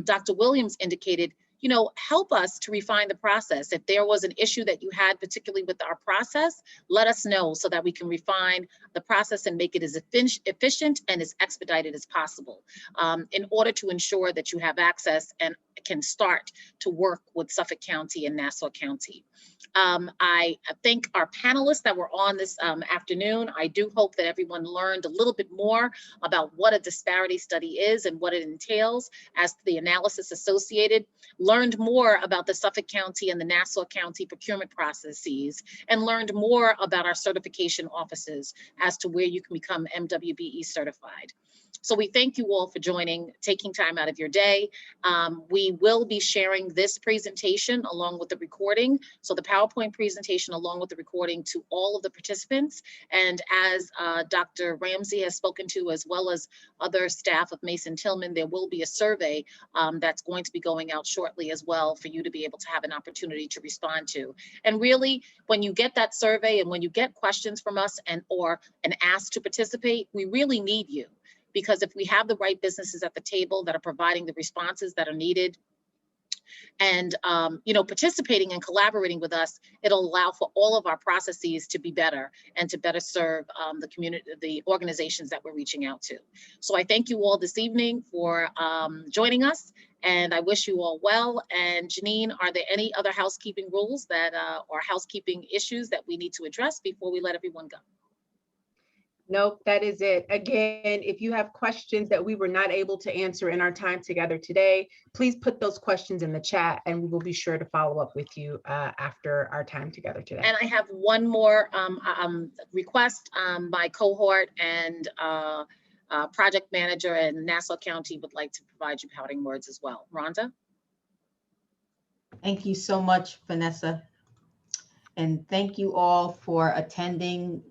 Dr. Williams indicated, you know, help us to refine the process. If there was an issue that you had, particularly with our process, let us know so that we can refine the process and make it as efficient and as expedited as possible in order to ensure that you have access and can start to work with Suffolk County and Nassau County. I thank our panelists that were on this afternoon. I do hope that everyone learned a little bit more about what a disparity study is and what it entails as to the analysis associated, learned more about the Suffolk County and the Nassau County procurement processes, and learned more about our certification offices as to where you can become MWBE certified. So we thank you all for joining, taking time out of your day. We will be sharing this presentation along with the recording. So the PowerPoint presentation along with the recording to all of the participants. And as Dr. Ramsey has spoken to, as well as other staff of Mason Tillman, there will be a survey that's going to be going out shortly as well for you to be able to have an opportunity to respond to. And really, when you get that survey and when you get questions from us or an ask to participate, we really need you. Because if we have the right businesses at the table that are providing the responses that are needed and you know, participating and collaborating with us, it'll allow for all of our processes to be better and to better serve the community, the organizations that we're reaching out to. So I thank you all this evening for joining us, And I wish you all well. And Janine, are there any other housekeeping rules that or housekeeping issues that we need to address before we let everyone go? Nope, that is it. Again, if you have questions that we were not able to answer in our time together today, please put those questions in the chat and we will be sure to follow up with you after our time together today. And I have one more request. My cohort and project manager in Nassau County would like to provide you parting words as well. Rhonda? Thank you so much, Vanessa. And thank you all for attending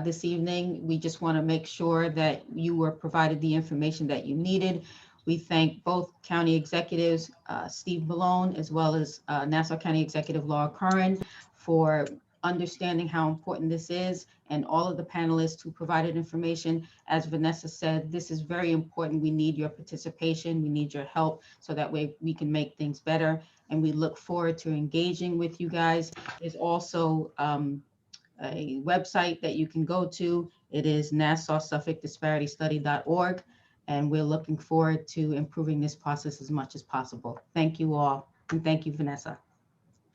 this evening. We just want to make sure that you were provided the information that you needed. We thank both county executives, Steve Malone, as well as Nassau County Executive Laura Curran, for understanding how important this is, and all of the panelists who provided information. As Vanessa said, this is very important. We need your participation. We need your help so that way we can make things better. And we look forward to engaging with you guys. There's also a website that you can go to. It is Nassau Suffolk DisparityStudy.org. And we're looking forward to improving this process as much as possible. Thank you all. And thank you, Vanessa.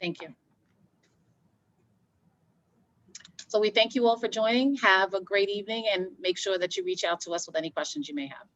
Thank you. So we thank you all for joining. Have a great evening and make sure that you reach out to us with any questions you may have.